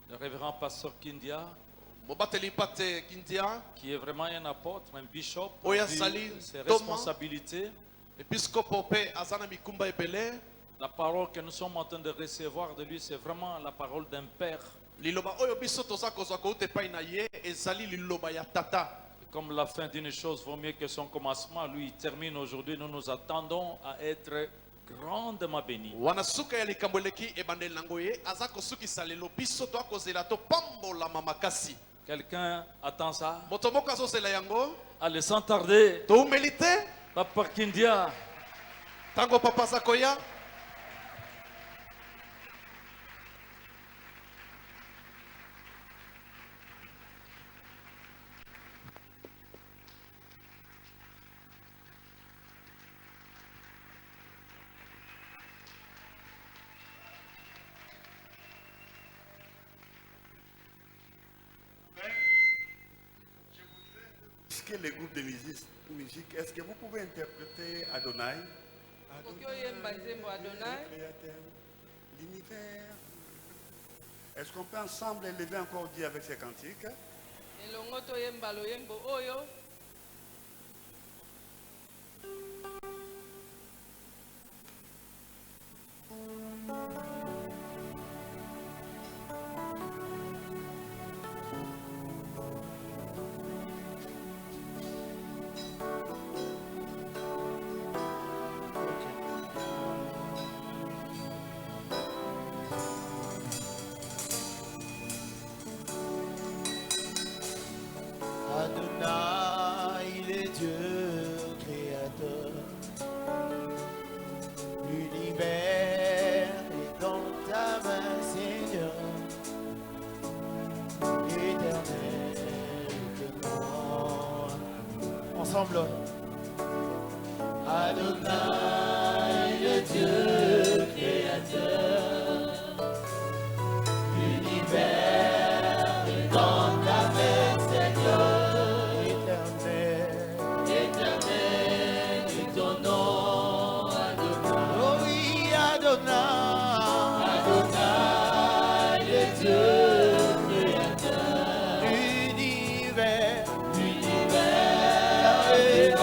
Le révérend pasteur Kindia, qui est vraiment un apôtre, un bishop, ses responsabilités. La parole que nous sommes en train de recevoir de lui, c'est vraiment la parole d'un père. Comme la fin d'une chose vaut mieux que son commencement, lui il termine aujourd'hui. Nous nous attendons à être grandement bénis. Quelqu'un attend ça? Allez, sans tarder. Papa Kindia. Tango Papa Sakoya. Les groupes de musique, est-ce que vous pouvez interpréter Adonai? L'univers. Est-ce qu'on peut ensemble élever encore Dieu avec ces cantiques? Adonai, il est Dieu créateur. L'univers est dans ta main, Seigneur. Éternel est moi. Ensemble. Adonai, le Dieu créateur. L'univers est dans ta main, Seigneur. Éternel est ton nom, Adonai. Oh oui, Adonai. Adonai, le Dieu créateur. L'univers est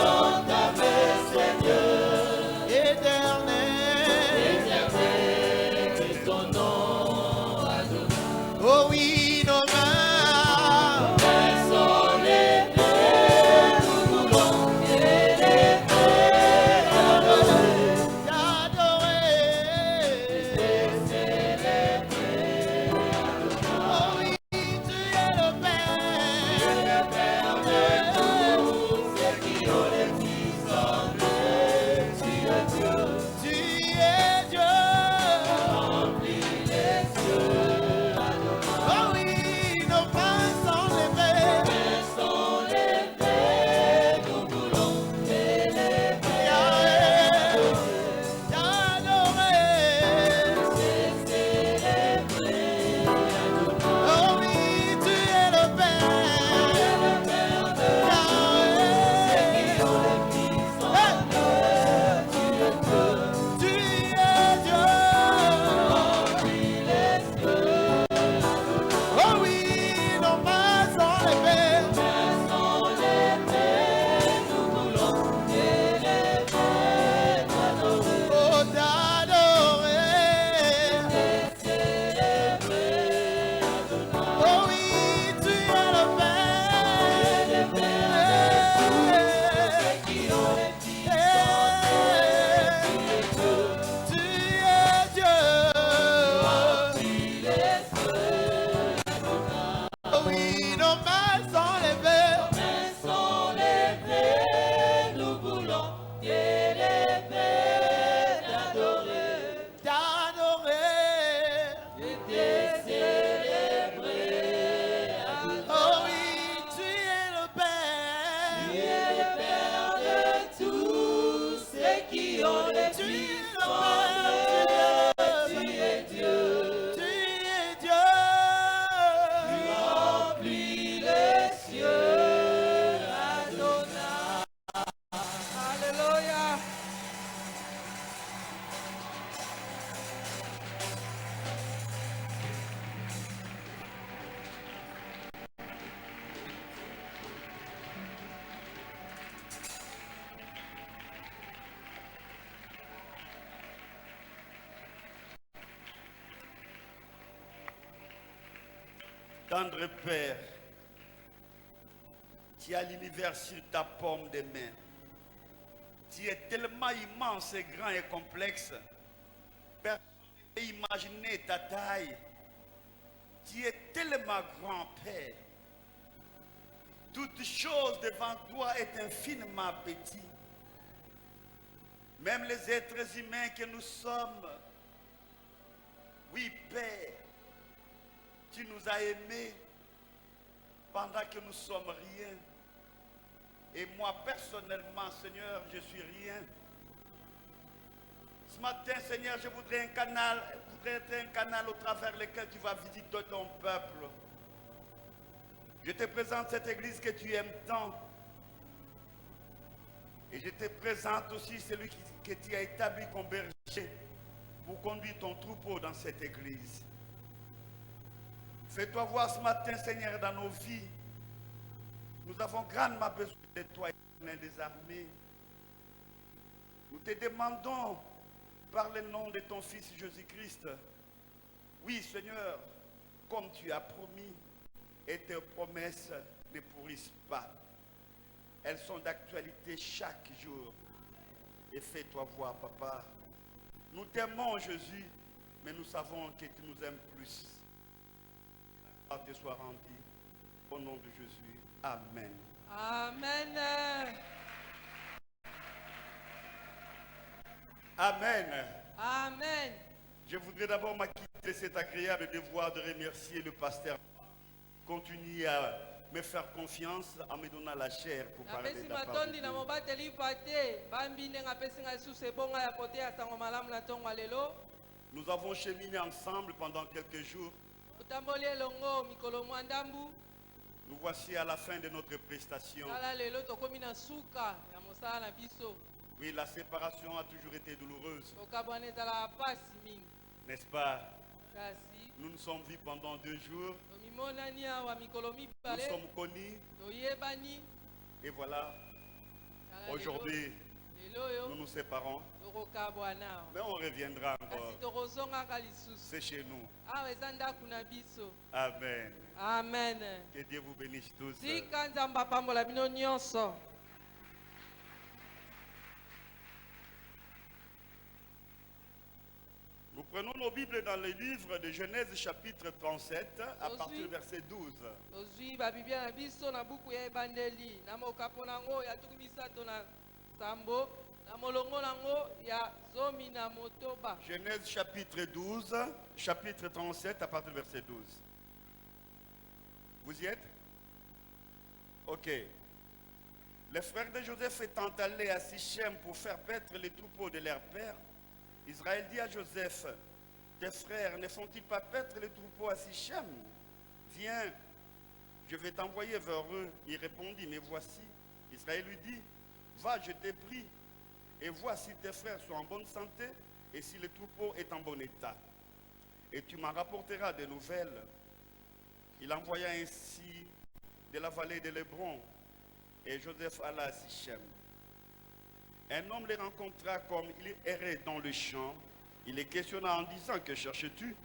Tendre Père, tu as l'univers sur ta paume de main. Tu es tellement immense et grand et complexe. Personne ne peut imaginer ta taille. Tu es tellement grand, Père. Toute chose devant toi est infiniment petit. Même les êtres humains que nous sommes. Oui, Père, tu nous as aimés pendant que nous sommes rien. Et moi, personnellement, Seigneur, je suis rien. Ce matin, Seigneur, je voudrais être un canal au travers lequel tu vas visiter ton peuple. Je te présente cette église que tu aimes tant. Et je te présente aussi celui que tu as établi comme berger pour conduire ton troupeau dans cette église. Fais-toi voir ce matin, Seigneur, dans nos vies. Nous avons grandement besoin de toi, Éternel des armées. Nous te demandons, par le nom de ton Fils Jésus-Christ, oui, Seigneur, comme tu as promis, et tes promesses ne pourrissent pas. Elles sont d'actualité chaque jour. Et fais-toi voir, Papa. Nous t'aimons, Jésus, mais nous savons que tu nous aimes plus. Que la gloire te soit rendue. Au nom de Jésus. Amen. Amen. Amen. Amen. Je voudrais d'abord m'acquitter cet agréable devoir de remercier le pasteur. Continue à me faire confiance en me donnant la chair pour parler de la parole de Dieu. Nous avons cheminé ensemble pendant quelques jours. Nous voici à la fin de notre prestation. Oui, la séparation a toujours été douloureuse. N'est-ce pas? Nous nous sommes vus pendant 2 jours. Nous sommes connus. Et voilà, aujourd'hui, nous nous séparons. Mais on reviendra encore. C'est chez nous. Amen. Amen. Que Dieu vous bénisse tous. Nous prenons nos Bibles dans le livre de Genèse chapitre 37 à partir du verset 12. Genèse chapitre 12, chapitre 37 à partir du verset 12. Vous y êtes? Ok. Les frères de Joseph étant allés à Sichem pour faire paître les troupeaux de leur père, Israël dit à Joseph, tes frères ne font-ils pas paître les troupeaux à Sichem? Viens, je vais t'envoyer vers eux. Il répondit, mais voici. Israël lui dit, va, je t'ai pris, et vois si tes frères sont en bonne santé, et si le troupeau est en bon état. Et tu m'en rapporteras des nouvelles. Il envoya ainsi de la vallée de l'Hébron, et Joseph alla à Sichem. Un homme les rencontra comme il errait dans le champ. Il les questionna en disant, que cherches-tu?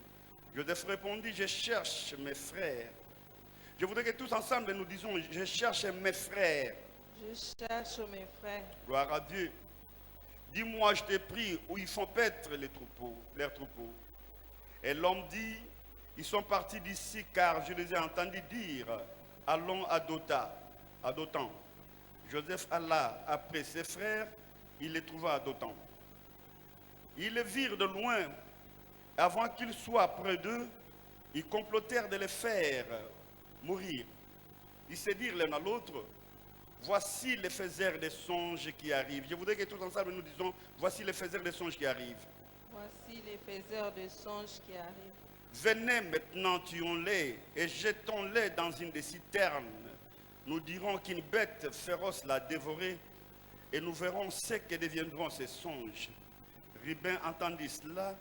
Joseph répondit, je cherche mes frères. Je voudrais que tous ensemble nous disons, je cherche mes frères. Je cherche mes frères. Gloire à Dieu. Dis-moi, je t'ai pris, où ils font paître les troupeaux, leurs troupeaux. Et l'homme dit, ils sont partis d'ici car je les ai entendus dire, allons à Dothan. Joseph alla après ses frères, il les trouva à Dothan. Ils les virent de loin. Avant qu'ils soient près d'eux, ils complotèrent de les faire mourir. Ils se dirent l'un à l'autre, voici les faiseurs des songes qui arrivent. Je voudrais que tous ensemble nous disons, voici les faiseurs des songes qui arrivent. Voici les faiseurs de songes qui arrivent. Venez maintenant, tuons-les et jetons-les dans une des citernes. Nous dirons qu'une bête féroce l'a dévoré et nous verrons ce que deviendront ces songes. Rubin entendit cela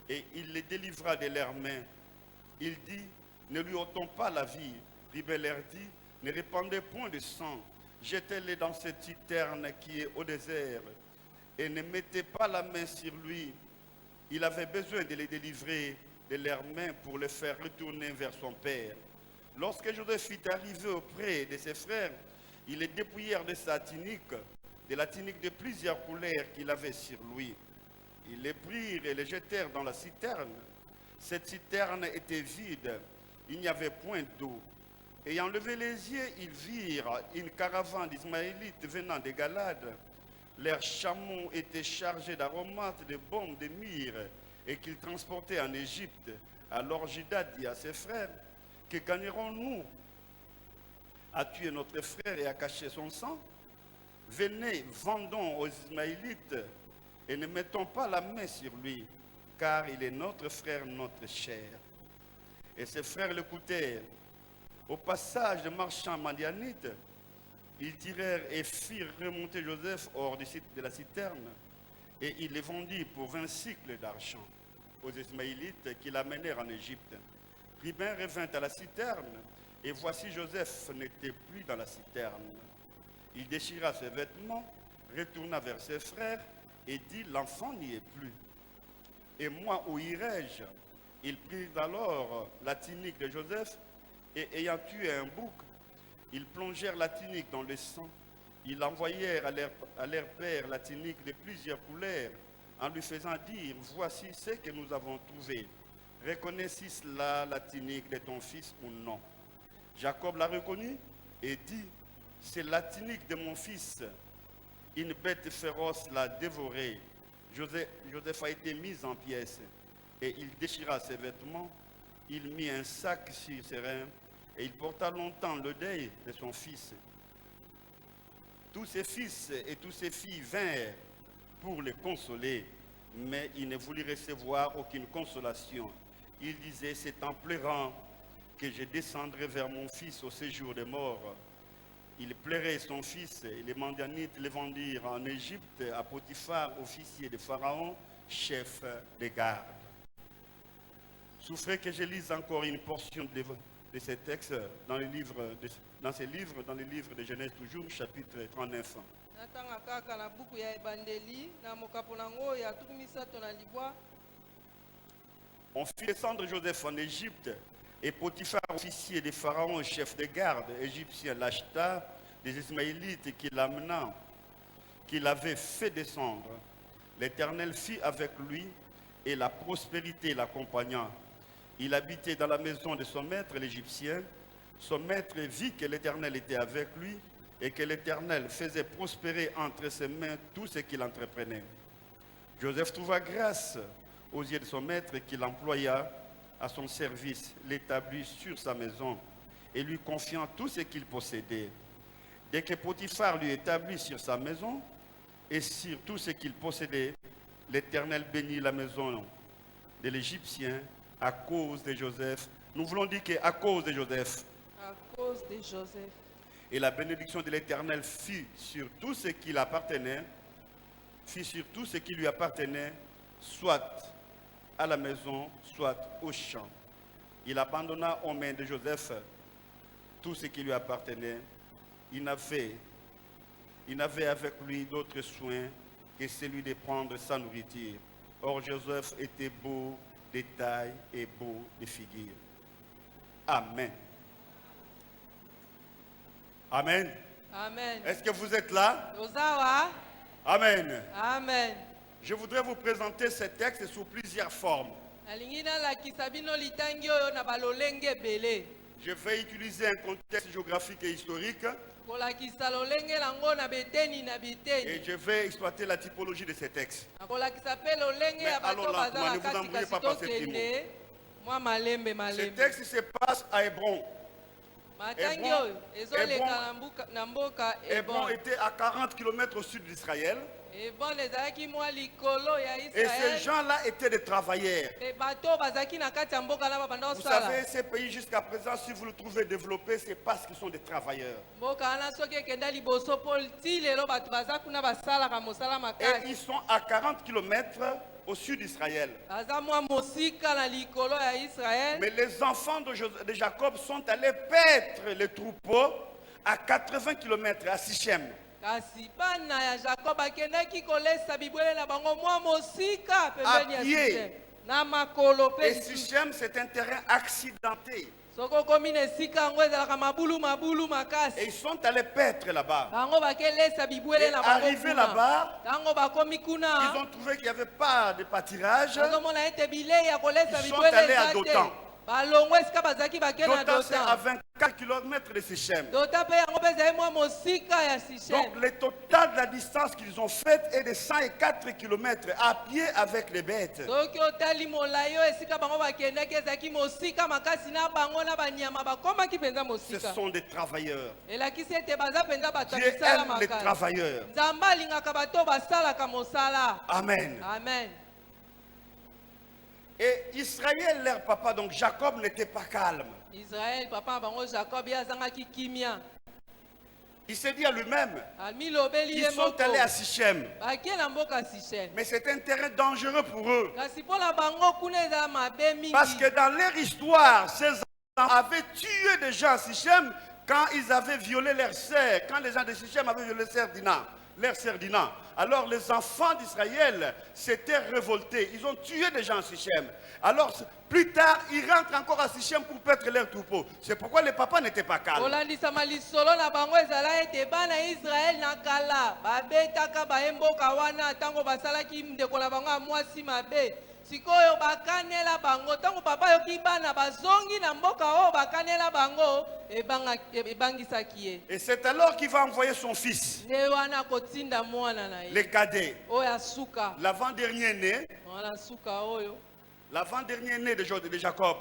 et il les délivra de leurs mains. Il dit, ne lui ôtons pas la vie. Rubin leur dit, ne répandez point de sang. Jetez-les dans cette citerne qui est au désert et ne mettez pas la main sur lui. Il avait besoin de les délivrer de leurs mains pour le faire retourner vers son père. Lorsque Joseph est arrivé auprès de ses frères, ils les dépouillèrent de sa tunique, de la tunique de plusieurs couleurs qu'il avait sur lui. Ils les prirent et les jetèrent dans la citerne. Cette citerne était vide, il n'y avait point d'eau. Ayant levé les yeux, ils virent une caravane d'Ismaélites venant de Galade. Leurs chameaux étaient chargés d'aromates, de baumes, de myrrhe, et qu'ils transportaient en Égypte. Alors Juda dit à ses frères, que gagnerons-nous à tuer notre frère et à cacher son sang? Venez, vendons aux Ismaélites et ne mettons pas la main sur lui, car il est notre frère, notre chair. Et ses frères l'écoutèrent. Au passage de marchands madianites, ils tirèrent et firent remonter Joseph hors de la citerne, et ils les vendirent pour 20 cycles d'argent aux Ismaélites qui l'amenèrent en Égypte. Ribin revint à la citerne, et voici Joseph n'était plus dans la citerne. Il déchira ses vêtements, retourna vers ses frères, et dit, l'enfant n'y est plus. Et moi, où irai-je? Ils prirent alors la tunique de Joseph, et ayant tué un bouc, ils plongèrent la tunique dans le sang. Ils envoyèrent à leur père la tunique de plusieurs couleurs, en lui faisant dire, voici ce que nous avons trouvé. Reconnais-tu cela, la tunique de ton fils ou non? Jacob l'a reconnu et dit, c'est la tunique de mon fils. Une bête féroce l'a dévoré. Joseph a été mis en pièces et il déchira ses vêtements. Il mit un sac sur ses reins et il porta longtemps le deuil de son fils. Tous ses fils et toutes ses filles vinrent pour le consoler, mais il ne voulut recevoir aucune consolation. Il disait, c'est en pleurant que je descendrai vers mon fils au séjour des morts. Il pleurait son fils et les Madianites le vendirent en Égypte à Potiphar, officier de Pharaon, chef des gardes. Souffrez que je lise encore une portion de ces textes dans les livres de Genèse toujours, chapitre 39. Natanga kaka na buku ya ebandeli na mokapo nango ya 17 na libwa. On fit descendre Joseph en Égypte, et Potiphar, officier de Pharaon, chef de garde égyptien, l'acheta des Ismaélites qu'il avait fait descendre. L'Éternel fit avec lui, et la prospérité l'accompagna. Il habitait dans la maison de son maître, l'Égyptien. Son maître vit que l'Éternel était avec lui, et que l'Éternel faisait prospérer entre ses mains tout ce qu'il entreprenait. Joseph trouva grâce aux yeux de son maître, qu'il employa à son service, l'établit sur sa maison et lui confiant tout ce qu'il possédait. Dès que Potiphar lui établit sur sa maison et sur tout ce qu'il possédait, l'Éternel bénit la maison de l'Égyptien à cause de Joseph. Nous voulons dire qu'à cause de Joseph. À cause de Joseph. Et la bénédiction de l'Éternel fut sur tout ce qui l'appartenait, soit à la maison, soit au champ. Il abandonna aux mains de Joseph tout ce qui lui appartenait. Il n'avait avec lui d'autre soin que celui de prendre sa nourriture. Or Joseph était beau de taille et beau de figure. Amen. Amen. Amen. Est-ce que vous êtes là? Ozawa. Amen. Amen. Je voudrais vous présenter ce texte sous plusieurs formes. Alingina la kisabino litangi oyo na balolenge belé. Je vais utiliser un contexte géographique et historique. Kola kisalolenge lango na beteni na biteni. Et je vais exploiter la typologie de ces textes. Kola kisapelo lenge ya bato bazala ne vous embrouillez pas par ces petits mots. Moi malembe Ce malembe. texte se passe à Hébron. Matangi oyo ezoleka na mboka Hébron était à 40 km au sud d'Israël. Et ces gens-là étaient des travailleurs. Vous savez, ces pays jusqu'à présent, si vous le trouvez développé, c'est parce qu'ils sont des travailleurs. Et ils sont à 40 km au sud d'Israël. Mais les enfants de Jacob sont allés paître les troupeaux à 80 km à Sichem. À pied. Et Sichem, c'est un terrain accidenté. soko komi na esika yango ezalaka mabulu Et makasi ils sont allés paître là-bas. bango bakelesa Et bibwele na bango arrivés kuna. là-bas, Ntango bakomi ils kuna ont trouvé qu'il n'y avait pas de pâturage. bazomona ete bilei ya kolesa Ils sont bibwele allés à eza te Dothan. balongo esika bazalaki bake na Dothan, c'est à Dothan 24 km de Sichem. Dothan mpe yango mpe ezali mwa mosika ya Sichem. Donc le total de la distance qu'ils ont faite est de 104 km à pied avec les bêtes. soki otali molai oyo esika bango bakendaki ezalaki mosika makasi na bango na banyama bakomaki mpenza Ce mosika sont des travailleurs. elakisi ete baza mpenza bato ya Dieu misala aime les makasi travailleurs. nzambe alingaka bato oyo basalaka mosala Amen. amen. Et Israël, leur papa, donc Jacob, n'était pas calme. Israel papa na bango Jacob ye azangaki kimia Il s'est dit à lui-même, amilobeli ils ye sont moko allés à Sichem. bakie na mboka Sichem Mais c'est un terrain dangereux pour eux. kasi mpo na bango kuna ezala mabe mingi Parce que dans leur histoire, ces enfants avaient tué des gens à Sichem quand ils avaient violé leur sœur. Quand les gens de Sichem avaient violé leur sœur Dina. Alors les enfants d'Israël s'étaient révoltés. Ils ont tué des gens à Sichem. Alors plus tard, ils rentrent encore à Sichem pour paître leur troupeau. C'est pourquoi les papas n'étaient pas calmes. kolandisama lisolo na bango ezala ete bana Israel na kala babetaka baye mboka wana ntango basalaki ndeko na bango ya mwasi mabe sikoyo bakanela bango ntango papa yoki bana bazongi na mboka oyo bakanela bango ebangisaki ye Et c'est alors qu'il va envoyer son fils, nde wana kotinda mwana na le ye cadet, oyo asuka l'avant-dernier né, mwana suka oyo l'avant-dernier né de Jacob,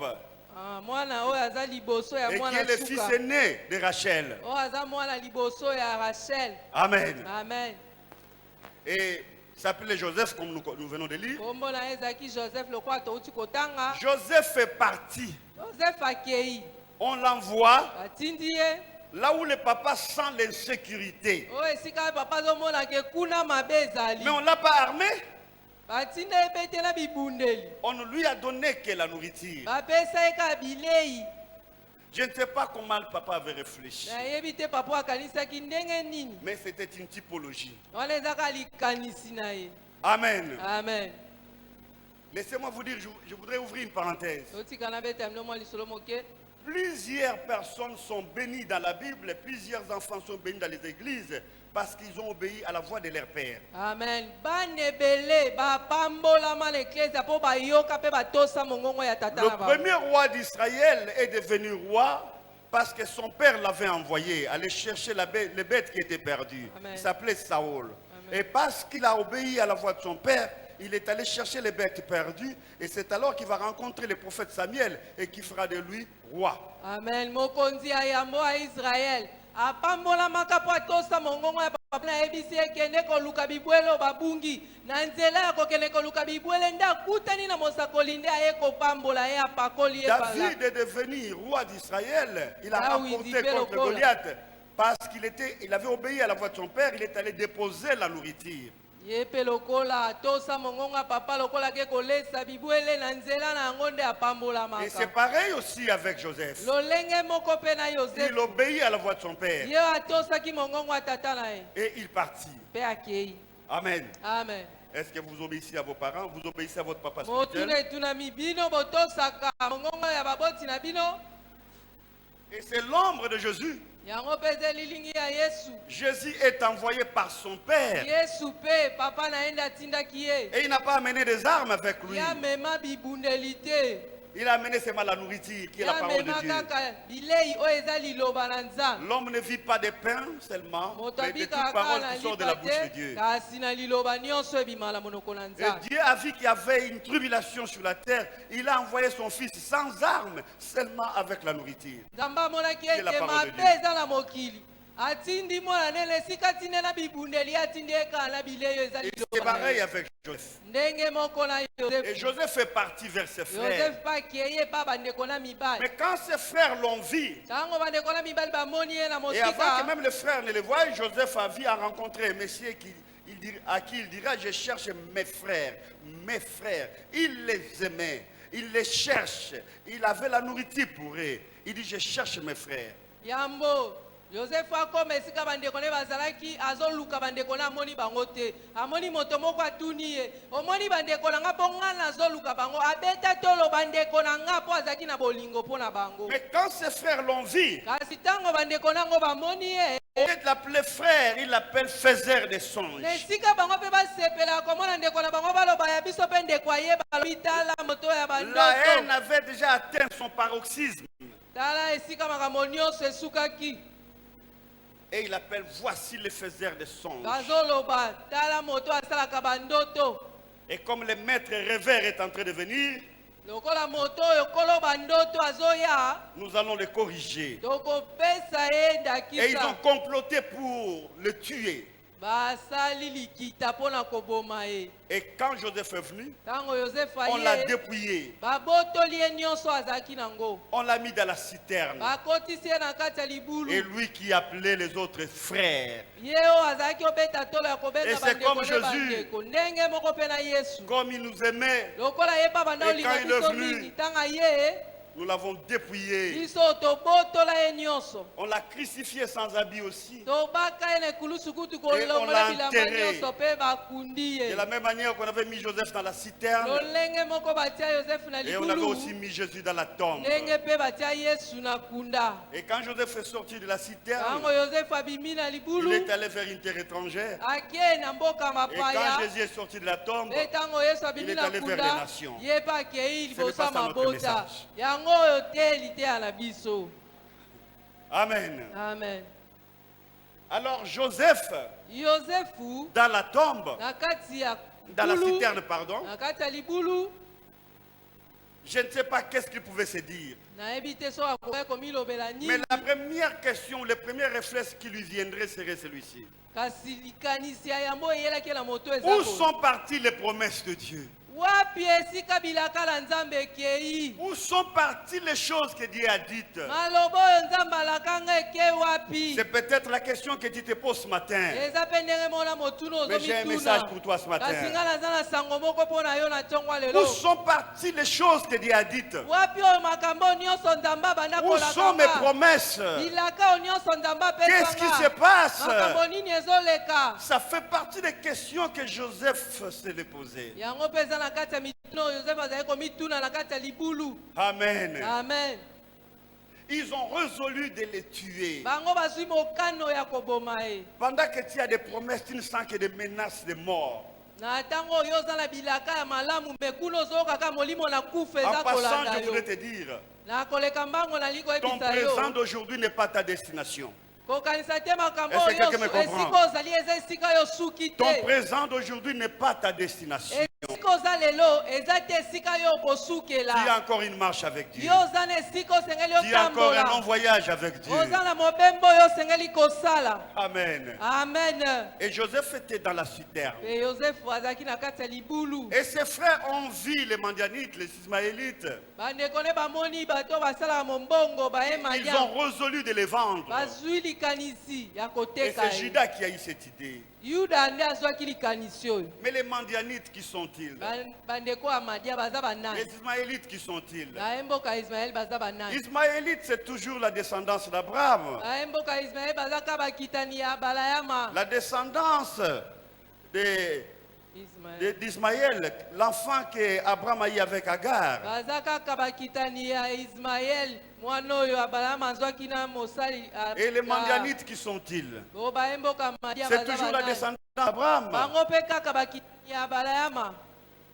mwana oyo aza liboso ya et qui mwana est le fils suka aîné de Rachel. oyo aza mwana liboso ya Rachel. Amen. Amen. Et il s'appelait Joseph, comme nous venons de lire. kombo na ye ezalaki Joseph lokola touti kotanga Joseph fait partie. Joseph akei On l'envoie batindi ye là où le papa sent l'insécurité. oyo esika papa azomonaka kuna mabe ezali Mais on ne l'a pas armé. batinda ye betela bibundeli On ne lui a donné que la nourriture. bapesa ye kaka bilei Je ne sais pas comment le papa avait réfléchi. nayebi te papa akanisaki ndenge nini Mais c'était une typologie. wana ezaka likanisi na ye Amen. amen. Laissez-moi vous dire, je voudrais ouvrir une parenthèse. totikana beta mino mwa lisolo moke Plusieurs personnes sont bénies dans la Bible, plusieurs enfants sont bénis dans les églises parce qu'ils ont obéi à la voix de leur père. amen. bana ebele bapambolama na eklezia mpo bayoka mpe batosa mongongo ya tata Le na bango premier roi d'Israël est devenu roi parce que son père l'avait envoyé aller chercher les bêtes qui étaient perdues. Amen. Il s'appelait Saül. Amen. Et parce qu'il a obéi à la voix de son père, il est allé chercher les bêtes perdues. Et c'est alors qu'il va rencontrer le prophète Samuel et qui fera de lui roi. amen. mokonzi ya yambo ya Israel apambolamaka mpo atosa mongongo ya papa nayebisi ekende koluka bibwele oyo babungi na nzela ya kokende koluka bibwele nde akutani na mosakoli nde aye kopambola ye apakoli ye bala David est devenu roi d'Israël. Il a Là où il remporté dit contre Pélocola. Goliath parce il avait obéi à la voix de son père. Il est allé déposer la nourriture. ye mpe lokola atosa mongongo ya papa lokola ke kolesa bibwele na nzela na yango nde Et c'est apambolamaka pareil aussi avec Joseph. lolenge moko mpe na yosefu Il obéit à la voix de son père. ye atosaki mongongo ya tata na ye Et il partit. mpe akei Amen. amen. Est-ce que vous obéissez à vos parents? Vous obéissez à votre papa motuna spirituel? etunami bino botosaka mongongo ya baboti na bino Et c'est l'ombre de Jésus. yango mpe eza lilingi ya yesu Jésus est envoyé par son père. yesu mpe papa na ye nde atindaki ye Et il n'a pas amené des armes avec lui. ye amema bibundeli te Il a amené seulement la nourriture qui est ye la parole de amema Dieu. kaka bilei oyo eza liloba na nzambe L'homme ne vit pas de pain seulement, moto mais de toute abikaka parole na qui sort de lipa la bouche de te Dieu. kasi na liloba nyonso ebima na monoko na Et nzambe Dieu a vu qu'il y avait une tribulation sur la terre. Il a envoyé son fils sans armes, seulement avec la nourriture. nzambe amonaki C'est la ete parole de mabe Dieu. eza na mokili atindi mwana nene esika atindela bibundeli atindi ekala na bilei oyo eza Et c'est liloba na pareil ye avec Joseph. ndenge moko na Et yosefu Joseph fait partie vers ses frères. yosefu mpe akeye mpa bandeko na mibali Mais quand ses frères l'ont vu, ntango bandeko na mibali bamoni ye na et avant que mosika même les frères ne le voient, Joseph a vu à rencontrer un monsieur à qui il dira, je cherche mes frères, mes frères. Il les aimait, il les cherche. Il avait la nourriture pour eux. Il dit, je cherche mes frères. yambo Joseph akoma esika bandeko ne bazalaki azoluka bandeko na amoni bango te. Amoni moto moko atuni ye. Omoni bandeko na nga mpo nga nazoluka bango. Abeta tolo bandeko na nga mpo azalaki na bolingo mpo na bango. Mais quand ses frères l'ont vu, Kasi ntango bandeko nango bamoni ye, au lieu de l'appeler frère, il l'appelle faiseur des songes. na esika bango mpe basepela komona ndeko na bango baloba ya biso mpe ndeko ayeba balobi tala moto ya La haine bandoto. avait déjà atteint son paroxysme. Tala esika makambo nyonso esukaki. Et il appelle, voici les faiseurs des songes. Bazoloba tala moto asalaka bandoto. Et comme le maître rêveur est en train de venir, Lokola moto oyo kolo bandoto azoya, nous allons le corriger. tokopesa ye Et ils ont ndakisa. comploté pour le tuer. Basali likita mpona koboma ye. Et quand Joseph est venu, Ntango Yosefu on l'a aye, dépouillé. babotoli ye nyonso azalaki nango. On l'a mis dans la citerne. Bakotisi ye na kati ya Et libulu. lui qui appelait les autres frères. Ye oyo azalaki obeta tolo ya Et kobeta c'est bandeko comme ne Jésus. bandeko. Ndenge moko mpe na Yesu. Comme il nous aimait, Lokola ye mpa banda Et olinga quand il est biso venu, mingi. Ntango aye, nous l'avons dépouillé. biso tobotola ye nyonso. On l'a crucifié sans habit aussi. Tobaka ye na ekulusu kutu Et on l'a kolongola bilamba enterré. nyonso mpe bakundi De ye. la même manière qu'on avait mis Joseph dans la citerne, Lolenge moko batia Yosefu na et on avait aussi libulu. mis Jésus dans la tombe. Ndenge mpe batia Yesu na kunda. Et quand Joseph est sorti de la citerne, Ntango Yosefu abimi na il libulu, est allé vers une terre étrangère. akei na mboka Et quand mapaya. Jésus est sorti de la tombe, Mpe ntango Yesu il abimi est na allé vers les kunda, nations. ye mpe akei Ce n'est liboso pas ya ça notre mabota. message. Yango oyo te liteya na biso. Amen. Amen. Alors Joseph, Yosefu dans la tombe, na kati ya dans la libulu, citerne, pardon, na kati ya libulu, je ne sais pas qu'est-ce qu'il pouvait se dire. nayebi te so akoki komilobela Mais nini. la première question, le premier réflexe qui lui viendrait serait celui-ci. Kasi likanisi ya yango eyelaki na moto eza Où boye. sont parties les promesses de Dieu? Wapi esika bilaka na Nzambe ekei? Où sont parties les choses que Dieu a dites? Maloba oyo Nzambe alakanga eke wapi? C'est peut-être la question que tu te poses ce matin. Eza mpe ndenge mona motuna Mais j'ai un message pour toi ce matin. Kasi nga naza na sango moko mpo na yo na ntongo ya lelo. Où sont parties les choses que Dieu a dites? Wapi oyo makambo nyonso Nzambe abanda Où sont mes kolakanga? promesses? Bilaka oyo nyonso Nzambe Qu'est-ce qui se apesanga. passe? Makambo nini ezoleka? Ça fait partie des questions que Joseph se les posait. Yango mpe eza na kati ya mituna oyo Yosefu azali komituna na kati ya libulu. Amen. Amen. Ils ont résolu de les tuer. Bango bazwi mokano ya koboma ye. Pendant que tu as des promesses, tu ne sens que des menaces de mort. Na ntango oyo oza na bilaka ya malamu me kuna ozokaka molimo na kufa En eza passant, kolanda je yo. voudrais te dire, Na koleka mbango nali ton koyebisa présent yo. d'aujourd'hui n'est pas ta destination. Kokanisa te makambo Est-ce que oyo quelqu'un me comprend? esika ozali eza esika yo suki Ton te. présent d'aujourd'hui n'est pas ta destination. Esika oza lelo eza te esika yo Tu as okosukela. encore une marche avec Dieu. Yo oza na esika osengeli Tu as encore un long otambola. voyage avec Dieu. Oza na mobembo oyo osengeli kosala. Amen. Amen. Et Joseph était dans la citerne. Pe Yosefu azalaki na kati ya libulu. Et ses frères ont vu les Mandianites, les Ismaélites. Bandeko ne bamoni bato basalaka mombongo bayema Ils ya. ont résolu de les vendre. Bazwi likanisi ya Et koteka c'est ye. Judas qui a eu cette idée. Yuda nde azwaki likanisi oyo. Mais les Mandianites, qui sont-ils? Bandeko ya madia baza Les banani. Ismaélites, qui sont-ils? Na mboka ya Ismaeli baza banani. Ismaélites, c'est toujours la descendance d'Abraham. Na mboka ya Ismaeli baza ka bakitani ya balayama. La descendance d'Ismaël, l'enfant qu'Abraham a eu avec Agar. Baza kaka bakitani ya Ismael mwana oyo abalayama azwaki na mosali. Et les Mandianites, qui sont-ils? O ba mboka madia C'est baza toujours la banani. descendance d'Abraham. Bango pe kaka bakitani ya balayama.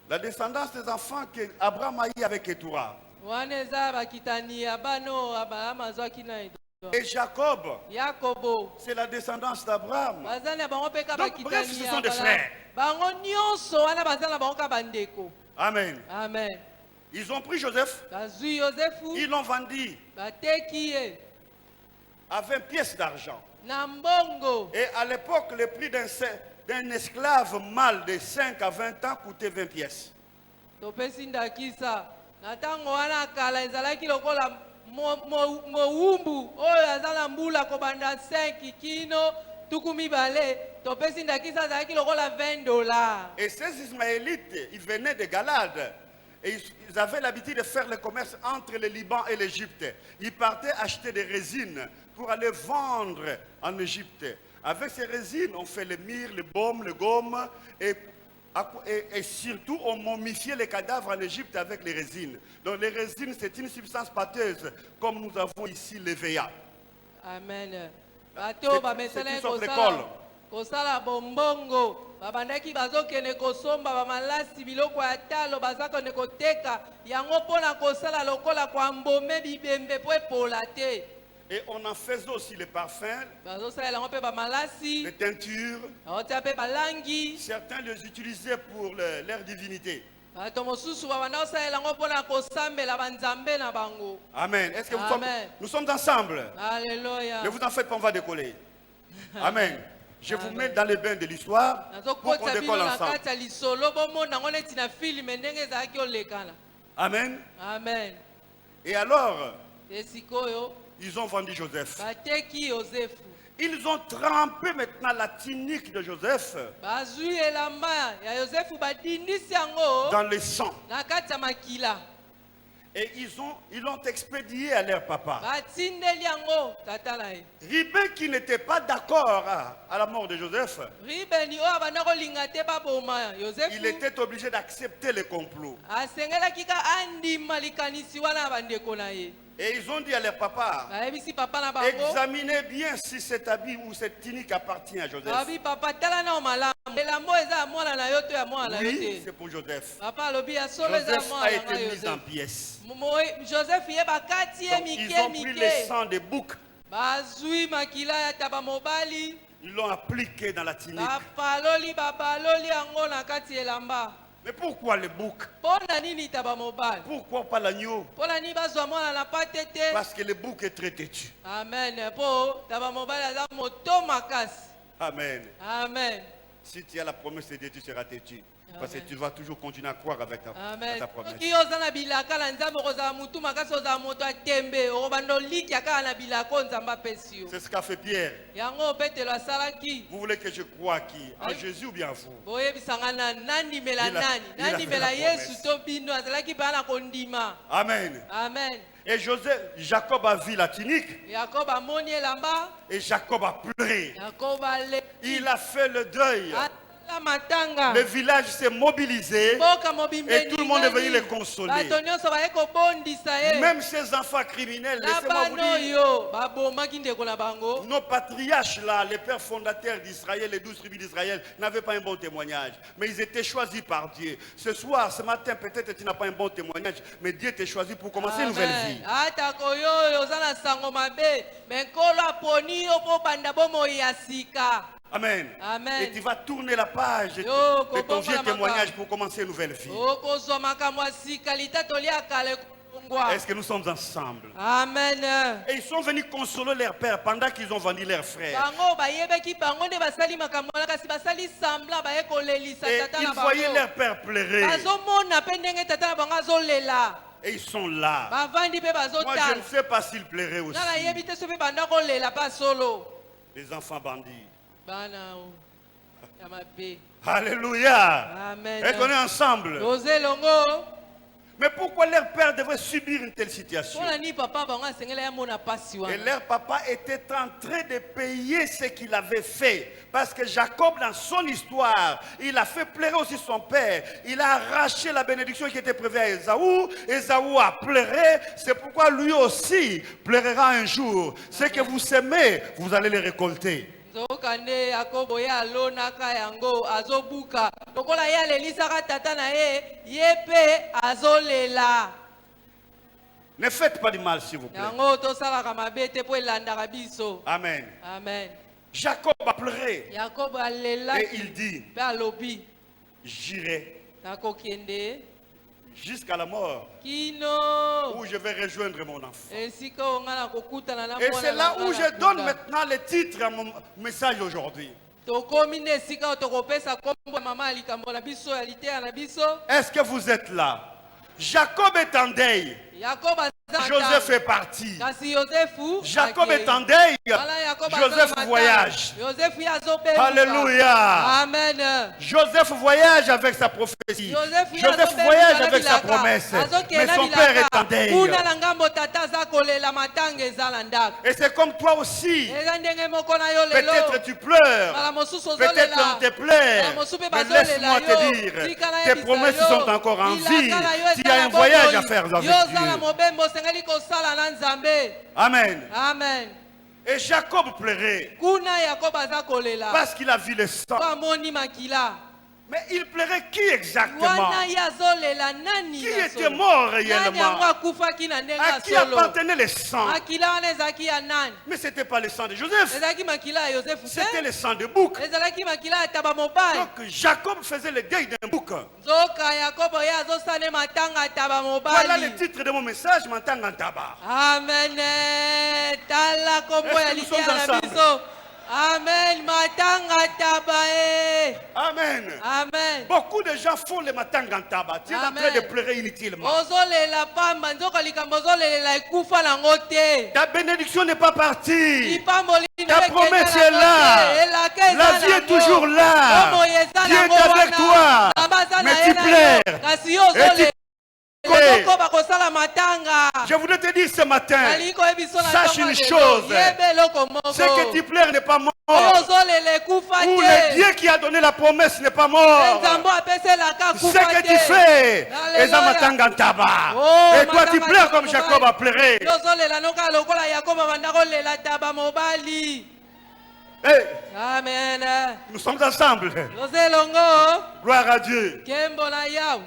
La descendance des enfants qu'Abraham a eu avec Ketura. Wana eza bakitani ya bano abalayama azwaki na edo. Et Jacob, Yakobo. c'est la descendance d'Abraham. Baza na bango pe kaka Donc, bref, bakitani ce ya sont des balayama. frères. Bango nyonso wana baza na bango ka bandeko. Amen. Amen. Ils ont pris Joseph, Bazwi Yosefu ils l'ont vendu bateki ye à 20 pièces d'argent. na mbongo. Et à l'époque, le prix d'un esclave mâle de 5 à 20 ans coûtait 20 pièces. Topesi ndakisa na ntango wana kala ezalaki lokola mowumbu oyo aza na mbula kobanda 5 kino tuku mibale. Topesi ndakisa azalaki lokola $20. Et ces Ismaélites, ils venaient de Galade. Et ils avaient l'habitude de faire le commerce entre le Liban et l'Égypte. Ils partaient acheter des résines pour aller vendre en Égypte. Avec ces résines, on fait le myrrhe, le baume, le gomme et surtout on momifiait les cadavres en Égypte avec les résines. Donc les résines, c'est une substance pâteuse comme nous avons ici l'EVA. Amen. C'est une sorte d'école. Kosala bombongo babandaki bazokende kosomba bamalasi biloko ya talo bazakende koteka yango mpona kosala lokola kwa mbome bibembe po epola te. Et on en faisait aussi les parfums, bazosalela yango mpe bamalasi les teintures. baotia mpe balangi. Certains les utilisaient pour leur divinité. bato mosusu babanda kosalela yango mpona kosambela banzambe na bango. Amen. Est-ce que Amen. nous sommes ensemble? Alléluia. Ne vous en faites pas, on va décoller. Amen. Je vous Amen. mets dans les bains de l'histoire pour qu'on nazokotisa bino décolle na ensemble. kati ya lisolo bomona yango neti na filme ndenge ezalaki olekana. Amen. Amen. Et alors, Te sikoyo ils ont vendu Joseph. bateki yozefu Ils ont trempé maintenant la tunique de Joseph bazwi elamba ya yozefu badindisi yango dans le sang. na kati ya makila Et ils l'ont expédié à leur papa. batindeli yango tata na ye. Ribin qui n'était pas d'accord à la mort de Joseph, ribeni oyo abanda kolinga te baboma il yozefu était obligé d'accepter le complot. asengelaki ka andima likanisi wana ya bandeko na ye. Et ils ont dit à leur papa, bayebisi papa na bango examinez bien si cet habit ou cette tunique appartient à Joseph. babi papa tala nao malamu elamba oyo eza ya mwana na yo to ya mwana na yo Oui, te. c'est pour Joseph. papa alobi ya solo eza ya Joseph a mwana na été ngai mis en yozefu. pièces. Joseph ye bakati ye Donc, ils ont pris mike le mike sang des boucs, bazwi makila ya taba mobali ils l'ont appliqué dans la tunique. babaloli yango na kati elamba. Mais pourquoi les boucs? mpo na nini taba mobali Pourquoi pas l'agneau? mpo na nini bazwa mwana na pate te. Parce que le bouc est très têtu. Amen. Mpo taba mobali aza moto makasi. Amen. Amen. Si tu as la promesse de Dieu, tu seras têtu. Parce que Amen. tu vas toujours continuer à croire avec Amen. ta promesse. soki oza na bilaka na nzambe okozala motu makasi ozala moto atembe okobanda olikia kaka na bilaka oyo nzambe apesi yo. C'est ce qu'a fait Pierre. yango petelo asalaki. Vous voulez que je croie qui? En Jésus ou bien en vous? boyebisanga na nandimela Il a- nani il a fait nandimela la yesu promesse. to bino azalaki mpena na kondima. Amen. Amen. Et Jacob a vu la tunique yakobo amoni elamba et Jacob a pleuré. yakobo ale Il a fait le deuil. atala matanga. Le village s'est mobilisé. mboka mobimba Et tout le monde est venu eningani. les consoler. bato nyonso baye kobondisa ye. Même ces enfants criminels, na laissez-moi vous bana dire, oyo babomaki ndeko na bango. nos patriarches là, les pères fondateurs d'Israël, les 12 tribus d'Israël, n'avaient pas un bon témoignage. Mais ils étaient choisis par Dieu. Ce soir, ce matin, peut-être tu n'as pas un bon témoignage, mais Dieu t'a choisi pour commencer une nouvelle vie. atako yo oyo oza na sango mabe me nkolo aponi yo mpo banda bomoi ya sika. Amen. Amen. Et tu vas tourner la page de Yo, ton vieux kobongola témoignage maka. pour commencer une nouvelle vie. okozwa makambo ya sika litato lia kala ekongwa. Est-ce que nous sommes ensemble? Amen. Et ils sont venus consoler leur père pendant qu'ils ont vendu leurs frères. bango bayebeki bango nde basali makambo wana kasi basali sambla baye kolelisa Et tata ils na voyaient bango. leur père pleurer. bazomona mpe ndenge tata na bango azolela. Et ils sont là. bavandi mpe Moi, je ne bazotala. sais pas s'ils pleuraient aussi. nga nayebi te so mpe banda kolela mpa solo. Les enfants bandits. bana o ya mabe. Alléluia. Amen. Est-ce qu'on est ensemble? toza elongo. Mais pourquoi leur père devrait subir une telle situation? mpona nini papa bango asengeli amona pasi Et wana. leur papa était en train de payer ce qu'il avait fait. Parce que Jacob, dans son histoire, il a fait pleurer aussi son père. Il a arraché la bénédiction qui était prévue à Ésaü. Ésaü a pleuré. C'est pourquoi lui aussi pleurera un jour. Ce que vous semez, vous allez le récolter. nzoka nde yakobo ye alonaka yango azobuka lokola ye alelisaka tata na ye ye mpe azolela. Ne faites pas du mal, s'il vous plaît. yango tosalaka mabe te mpo elandaka biso. Amen. Amen. Jacob a pleuré. yakobo Et alelaki il dit, mpe alobi j'irai nakokende jusqu'à la mort kino où je vais rejoindre mon enfant. esika oyo nga nakokutana na Et mwana c'est na là nga où na je donne kunda. maintenant le titre à mon message aujourd'hui. tokomi nde esika oyo tokopesa kombo ya mama ya likambo na biso ya liteya na biso. Est-ce que vous êtes là? Jacob est en deuil. yakobo aza Joseph est parti. kasi yosefu Jacob akei. est en deuil. Wana Yakobo Joseph aza na matanga. voyage. Yosefu ye azobeluka. Alléluia. Amen. Joseph voyage avec sa prophétie. Joseph voyage avec sa promesse. Mais son père est en deuil. kuna na ngambo tata aza kolela matanga eza na ndako. Et c'est comme toi aussi. Eza ndenge moko na yo lelo. Peut-être tu pleures. Mala mosusu Peut-être ozolela. on te plaît. Mala mosusu Mais bazolela laisse-moi yo. te dire, Tika na tes yebisa promesses yo. sont encore en vie. Ilaka na yo Tu eza as na un voyage bomoi. à faire avec Yo oza na Dieu. mobembo osengeli kosala na Nzambe. Amen. Amen. Et Jacob pleurait Kuna Yakobo aza kolela. parce qu'il a vu le sang. Po amoni makila. Mais il pleurait qui exactement? Wana ye azolela nani Qui na était solo? mort Nani yango réellement? akufaki na ndenge À ya qui solo? appartenait le sang? Makila wana ezalaki ya nani? Mais ce n'était pas le sang de Joseph. Ezalaki makila ya Yosefu C'était te? le sang de bouc. Ezalaki makila ya taba mobali. Donc Jacob faisait le deuil d'un bouc. Nzoka Yakobo ye azosala matanga ya taba Voilà le mobali. titre de mon message, Mantanga Ntaba. Amen. Tala kombo Est-ce ya que nous sommes likia na ensemble? biso. Amen. Matanga taba e. Amen. Amen. Beaucoup de gens font le Matanga Ntaba. Tu es en train Amen. de pleurer inutilement. Ozolela pamba nzoka likambo ozolelela ekufa nango te. Ta bénédiction n'est pas partie. Lipamboli Ta promesse est là. La vie est toujours là. Dieu est avec toi. Mais tu pleures. kasi yo Et tu pleures. ozoleka bakosala matanga. Je voudrais te dire ce matin, Nalingi koyebiso na sache ntongo une lelo. chose. Yeba eloko ce que moko. tu pleures n'est pas mort. Oyo ozolela ekufa Ou le te. Dieu qui a donné la promesse n'est pas mort. Nzambe apeselaka Ce akufa que te. tu fais, Alléluia. Eza Matanga Ntaba. Oh, Et toi tu matanga pleures comme taba Jacob mobali. a pleuré. Yo ozolela noka lokola Yakobo banda kolela taba mobali. Hey, Amen. nous sommes ensemble. Yozelongo. Gloire à Dieu. Kembo na yaw.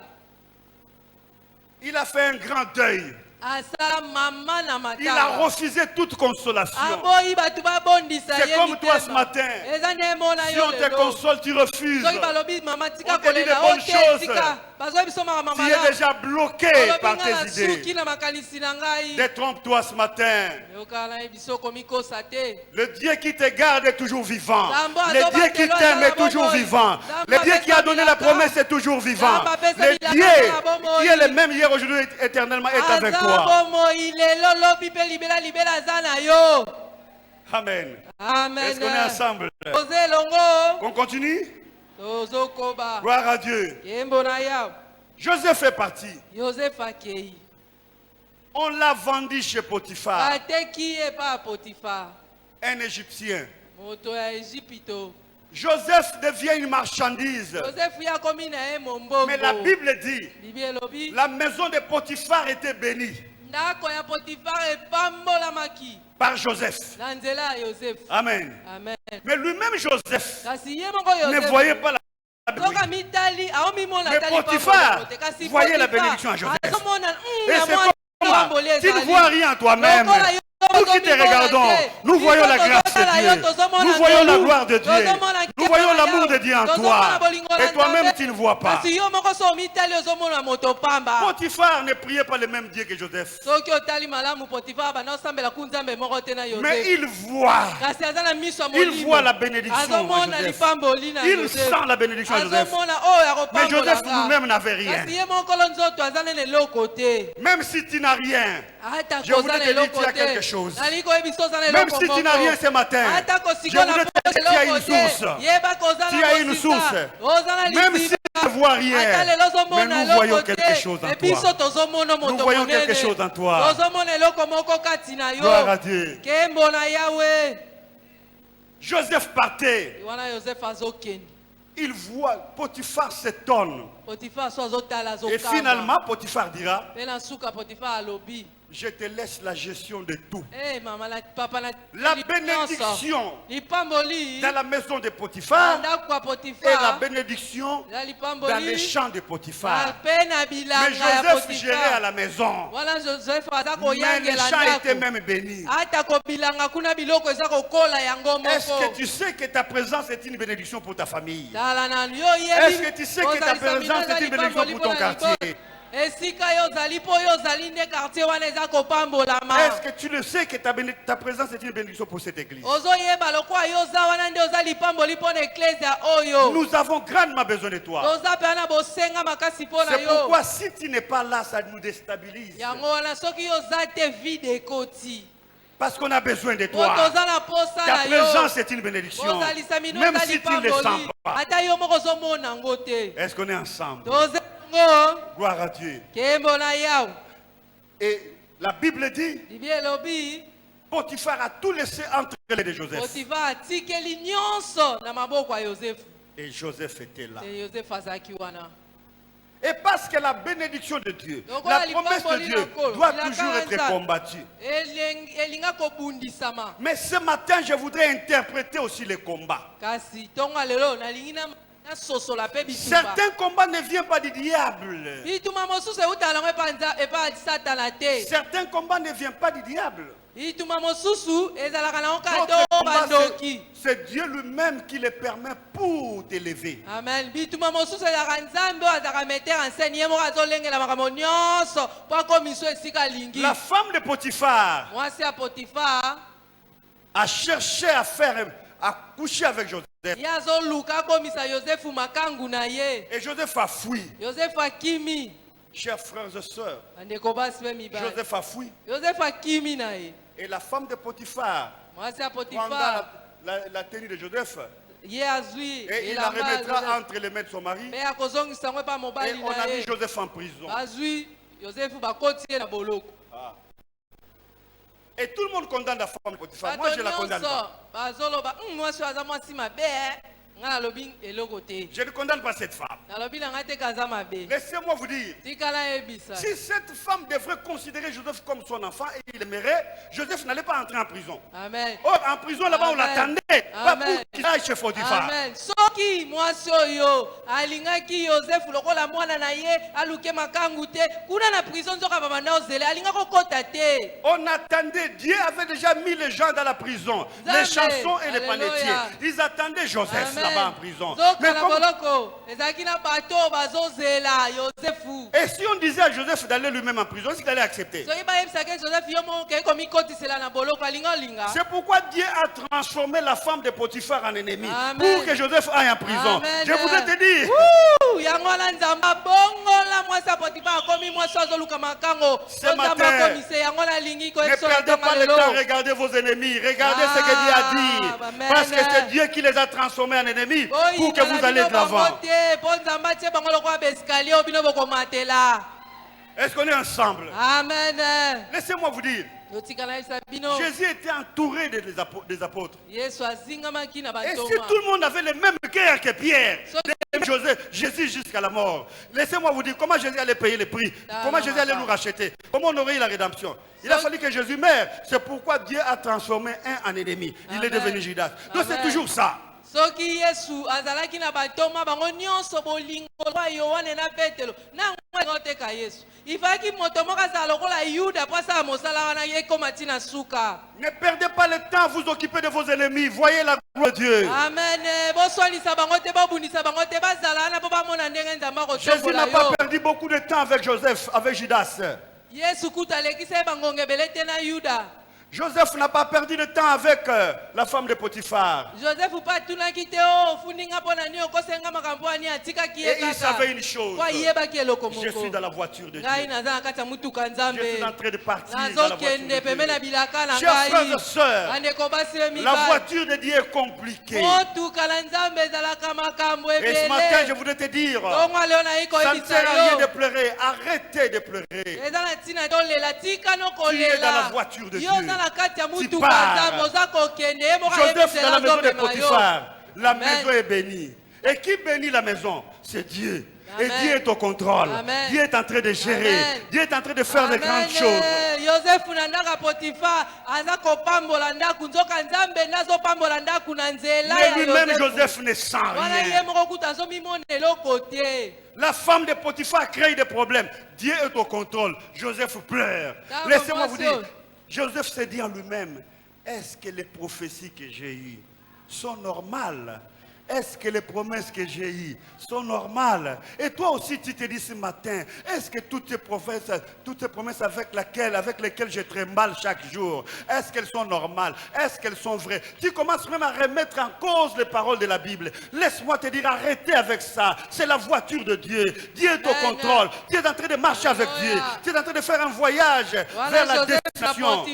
Il a fait un grand deuil. Asala mama na matanga. Il a refusé toute consolation. Aboyi batu babondisa C'est ye comme toi mitema. ce matin. Eza nde mona Si yo on te lelo. console, tu refuses. Soki balobi mama tika On te dit kolela de bonnes ote choses. tika. Bazoyi biso mama Tu es déjà bloqué par tes idées. suki na makanisi na ngai. Détrompe-toi ce matin. Yoka na biso komikosa te. Le Dieu qui te garde est toujours vivant. Zambo Le azoba Dieu qui telo t'aime est azala toujours bomoi. vivant. Zambo Le Dieu qui a apesa donné la bilaka. promesse est toujours vivant. Zambo apesa Le bilaka Dieu na bomoi. qui est le même hier, aujourd'hui, éternellement est avec Aza toi. bomoi lelo lobi pe libela libela aza na yo. Amen. Amen. Est-ce qu'on est ensemble? Ozelongo. On continue? Tozokoba. Gloire à Dieu. Kembo na yaw. Joseph est parti. Joseph akei. On l'a vendu chez Potiphar, Ateki ye pa Potiphar. un Égyptien. Moto ya Ejipito. Joseph devient une marchandise. Joseph ya komi na ye mombongo. Mais la Bible dit, Bibi elobi. la maison de Potiphar était bénie Ndako ya Potiphar epambolamaki. par Joseph. Na nzela ya Joseph. Amen. Amen. Mais lui-même, Joseph, Kasi ye moko ne Joseph. voyait pas la Soka mitali aomimona Mais tali Potiphar pambola kote. Kasi voyait la Potiphar bénédiction à Joseph. azomona, Et ya c'est mwana comment? pamboli Tu ne ezali. vois rien toi-même. Lokola yo Nous qui te regardons, nous voyons la grâce de Dieu. Nous voyons la gloire de Dieu. Nous voyons l'amour de Dieu en toi. Et toi-même, tu ne vois pas. Kasi yo moko so mitali ozomona moto pamba. Potiphar ne priait pas le même Dieu que Joseph. Soki otali malamu Potiphar bana osambela ku nzambe moko te na Mais Joseph. il voit. Kasi aza na miso ya Il molimo. voit la bénédiction Azomona à Joseph. lipamboli na Il Joseph. sent la bénédiction à Joseph. Azomona oyo ya Mais Joseph kopambolanga. lui-même n'avait rien. Kasi ye mokolo nzoto aza nene eloko te. Même si tu n'as rien, Ata je voudrais koza na te dire eloko tu as te. quelque chose. Nali koyebiso oza na Même eloko si tu n'as rien ce matin, Ata je kosikola voudrais te dire po tu as eloko une te. source. Yeba koza Tu na as une mosika. source. Oza na Même lisika. si tu ne vois rien, Ata lelo mais ozomona nous voyons eloko te. quelque chose en Ebiso toi. tozomona moto Nous voyons monene. quelque chose en toi. Tozomona eloko moko kati na yo. Gloire à Dieu. Kembo na Yahweh. Joseph partait. Wana Joseph azokende. Il voit, Potiphar s'étonne. Potiphar so azotala Et azokama. finalement, Potiphar dira, Pe na suka Potiphar alobi. je te laisse la gestion de tout. Eh mama na papa na La li- bénédiction nyonso. Lipamboli. dans la maison de Potiphar Ndako ya et Potiphar. la bénédiction La dans lipamboli. les champs de Potiphar. Pe na Mais bilanga ya Joseph gérait à Potiphar. la maison. Wana Joseph aza Mais les koyangela champs étaient ndako. même bénis. Ata kobilanga kuna biloko eza kokola yango Est-ce moko. que tu sais que ta présence est une bénédiction pour ta famille? Tala na yo Est-ce yebi. que tu sais que ta présence est une bénédiction pour ton quartier? esika yo ozali mpo yo ozali nde quartier wana eza kopambolama. Est-ce que tu le sais que ta présence est une bénédiction pour cette église? ozoyeba lokola yo oza wana nde oza lipamboli mpo na eklezia oyo. Nous avons grandement besoin de toi. toza mpe wana bosenga makasi mpo na C'est yo. pourquoi si tu n'es pas là, ça nous déstabilise. yango wana soki yo oza te vide ekoti. Parce qu'on a besoin de po toi. toza na posa Ta na yo. présence est une bénédiction. ozalisa mino Même oza si tu ne le sens lipamboli. pas. ata yo moko ozomona yango te. Est-ce qu'on est ensemble? toza yango Gloire à Dieu. kembo na yawe. Et la Bible dit, bibi elobi Potiphar a tout laissé entre les mains de Joseph. potifa atikeli nyonso na maboko ya yozefu. Et Joseph était là. te yozefu azalaki wana. Et parce que la bénédiction de Dieu, Donc, la voilà, promesse de l'ipamboli Dieu nakolo. doit Il a toujours quand être même ça. combattue. elinga kobundisama. Mais ce matin, je voudrais interpréter aussi les combats. kasi ntongo ya lelo nalingi nasosola mpe bitumba. Certains combats ne viennent pas du diable. bituma mosusu euta nango epa satana te. Certains combats ne viennent pas du diable. bituma mosusu ezalaka nango D'autres kado combats, bandoki. c'est Dieu lui-même qui les permet pour t'élever. amen. bituma mosusu ezalaka nzambe oyo azalaka mettere en scène ye moko azolengela makambo nyonso mpo akomiso esika alingi. La femme de Potiphar mwasi ya potifa a cherché à coucher avec Joseph. ye azoluka akomisa yozefu makangu na ye. Et Joseph a fui. yozefu akimi. Chers frères et sœurs, bandeko basi mpe mibali. Joseph a fui. yozefu akimi na ye. Et la femme de Potiphar, mwasi ya pendant potifa la tenue de Joseph, ye azwi et il la elamba ya remettra Yozefu. entre les mains de son mari. mpe akozongisa yango epa Et mobali on na a mis ye. Joseph en prison. bazwi yozefu bakoti ye na boloko. Et tout le monde condamne la femme de Potiphar. Moi, bato je la condamne nyonso pas. bazoloba mwasi oyo aza mwasi mabe nga nalobi eloko te. Je ne condamne pas cette femme. nalobi na ngai te kaza mabe. Laissez-moi vous dire, tikala yebisa. si cette femme devrait considérer Joseph comme son enfant et il aimerait, Joseph n'allait pas entrer en prison. amen. Or, en prison, là-bas, on Amen. l'attendait. Pas Amen. pour qu'il aille chez Potiphar. amen. soki mwasi oyo alingaki yozefu lokola mwana na ye aluke makangu te kuna na prison nzoka babanda ozele alinga kokota te. On attendait, Dieu avait déjà mis les gens dans la prison, Amen. les chansons et les Alléluia. panetiers. Ils attendaient Joseph Amen. là-bas en prison. zoka Mais na comme- boloko ezalaki na bato bazozela yozefu. Et si on disait à Joseph d'aller lui-même en prison, est-ce qu'il allait accepter? soki bayebisaki jozefu yo moko okei komikotisela na boloko alinga olinga. C'est pourquoi Dieu a transformé la femme de Potiphar en ennemi. Amen. Pour que Joseph aille en prison. Amen. Je voudrais te dire, Woo! yango wana nzambe abongola mwasi ya potifa akomi mwasi azoluka makango Ce nzambe matin, akomise yango nalingi ne koyebiso perdez pas le temps, regardez vos ennemis, regardez ce que Dieu a dit. Amen. Parce que c'est Dieu qui les a transformés en ennemis pour que vous allez de l'avant. te mpo nzambe atie bango lokola baeskalier oyo bino bokomatela. Est-ce qu'on est ensemble? amen. Laissez-moi vous dire, totikala yebisa bino Jésus était entouré des apôtres. yesu azingamaki na Et si bantoma. tout le monde avait le même cœur que Pierre, So- de Jésus jusqu'à la mort, laissez-moi vous dire comment Jésus allait payer le prix, comment Jésus allait nous racheter, comment on aurait eu la rédemption. Il a fallu que Jésus meure. C'est pourquoi Dieu a transformé un en ennemi. Il est Amen. devenu Judas. Donc c'est Amen. toujours ça. soki yesu azalaki na bantoma bango nyonso bolingo lwa yohane na petelo nango oteka yesu ifaki moto moko azala lokola yuda mpo asala mosala wana ye ekoma ntina suka. Ne perdez pas le temps à vous occuper de vos ennemis. Voyez la gloire de Dieu. amen. boswanisa bango te bobundisa bango te bazala wana mpo bamona ndenge nzambe Jésus n'a akotombola pas yo. perdu beaucoup de temps avec Joseph, avec Judas. yesu kuta alekisa ye bangonga ebele te na yuda. Joseph n'a pas perdu de temps avec la femme de Potiphar. josefu mpe atunaki te o ofundinga mpo na nini okosenga makambo ani atikaki ye Et il savait une kaka chose. po ayebaki eloko Je suis dans moko. la voiture de ngai Dieu. naza na kati ya mutuka Je suis en nzambe train de partir dans la voiture nazokende de pembe na Dieu. bilaka na Chers frères ngai. et sœurs, bandeko basi be la mibali voiture de Dieu est compliquée. motuka na nzambe ezalaka makambo Et ce matin, je ebele. voudrais te dire, tongo leo nayi ça ne koyebisa sert à rien de yo pleurer. Arrêtez de pleurer. eza na ntina tolela tika no Tu es dans la kolela voiture de yo Dieu. oza na kati ya Tu mutuka pars. nzambe oza kokende ye moko Joseph dans ayebisela la maison de azomema yo. Potiphar, la Amen. maison est bénie. Et qui bénit la maison? C'est Dieu. Et Amen. Dieu est au contrôle. Amen. Dieu est en train de gérer. Amen. Dieu est en train de faire de grandes choses. yosefu na ndako ya potifa aza kopambola ndaku nzoka nzambe nde azopambola ndaku na nzela Mais ya lui-même, Yozefu. Joseph ne sent wana ye rien. moko kuta azomimona eloko te. La femme de Potiphar crée des problèmes. Dieu est au contrôle. Joseph pleure. Dans Laissez-moi vous promotion. dire, Joseph s'est dit en lui-même, est-ce que les prophéties que j'ai eues sont normales? est-ce que les promesses que j'ai eues sont normales? Et toi aussi, tu te dis ce matin, est-ce que toutes ces promesses avec lesquelles je trimballe chaque jour, est-ce qu'elles sont normales? Est-ce qu'elles sont vraies? Tu commences même à remettre en cause les paroles de la Bible. Laisse-moi te dire, arrêtez avec ça. C'est la voiture de Dieu. Dieu est au contrôle. Tu es en train de marcher avec Dieu. Tu es en train de faire un voyage vers la destination.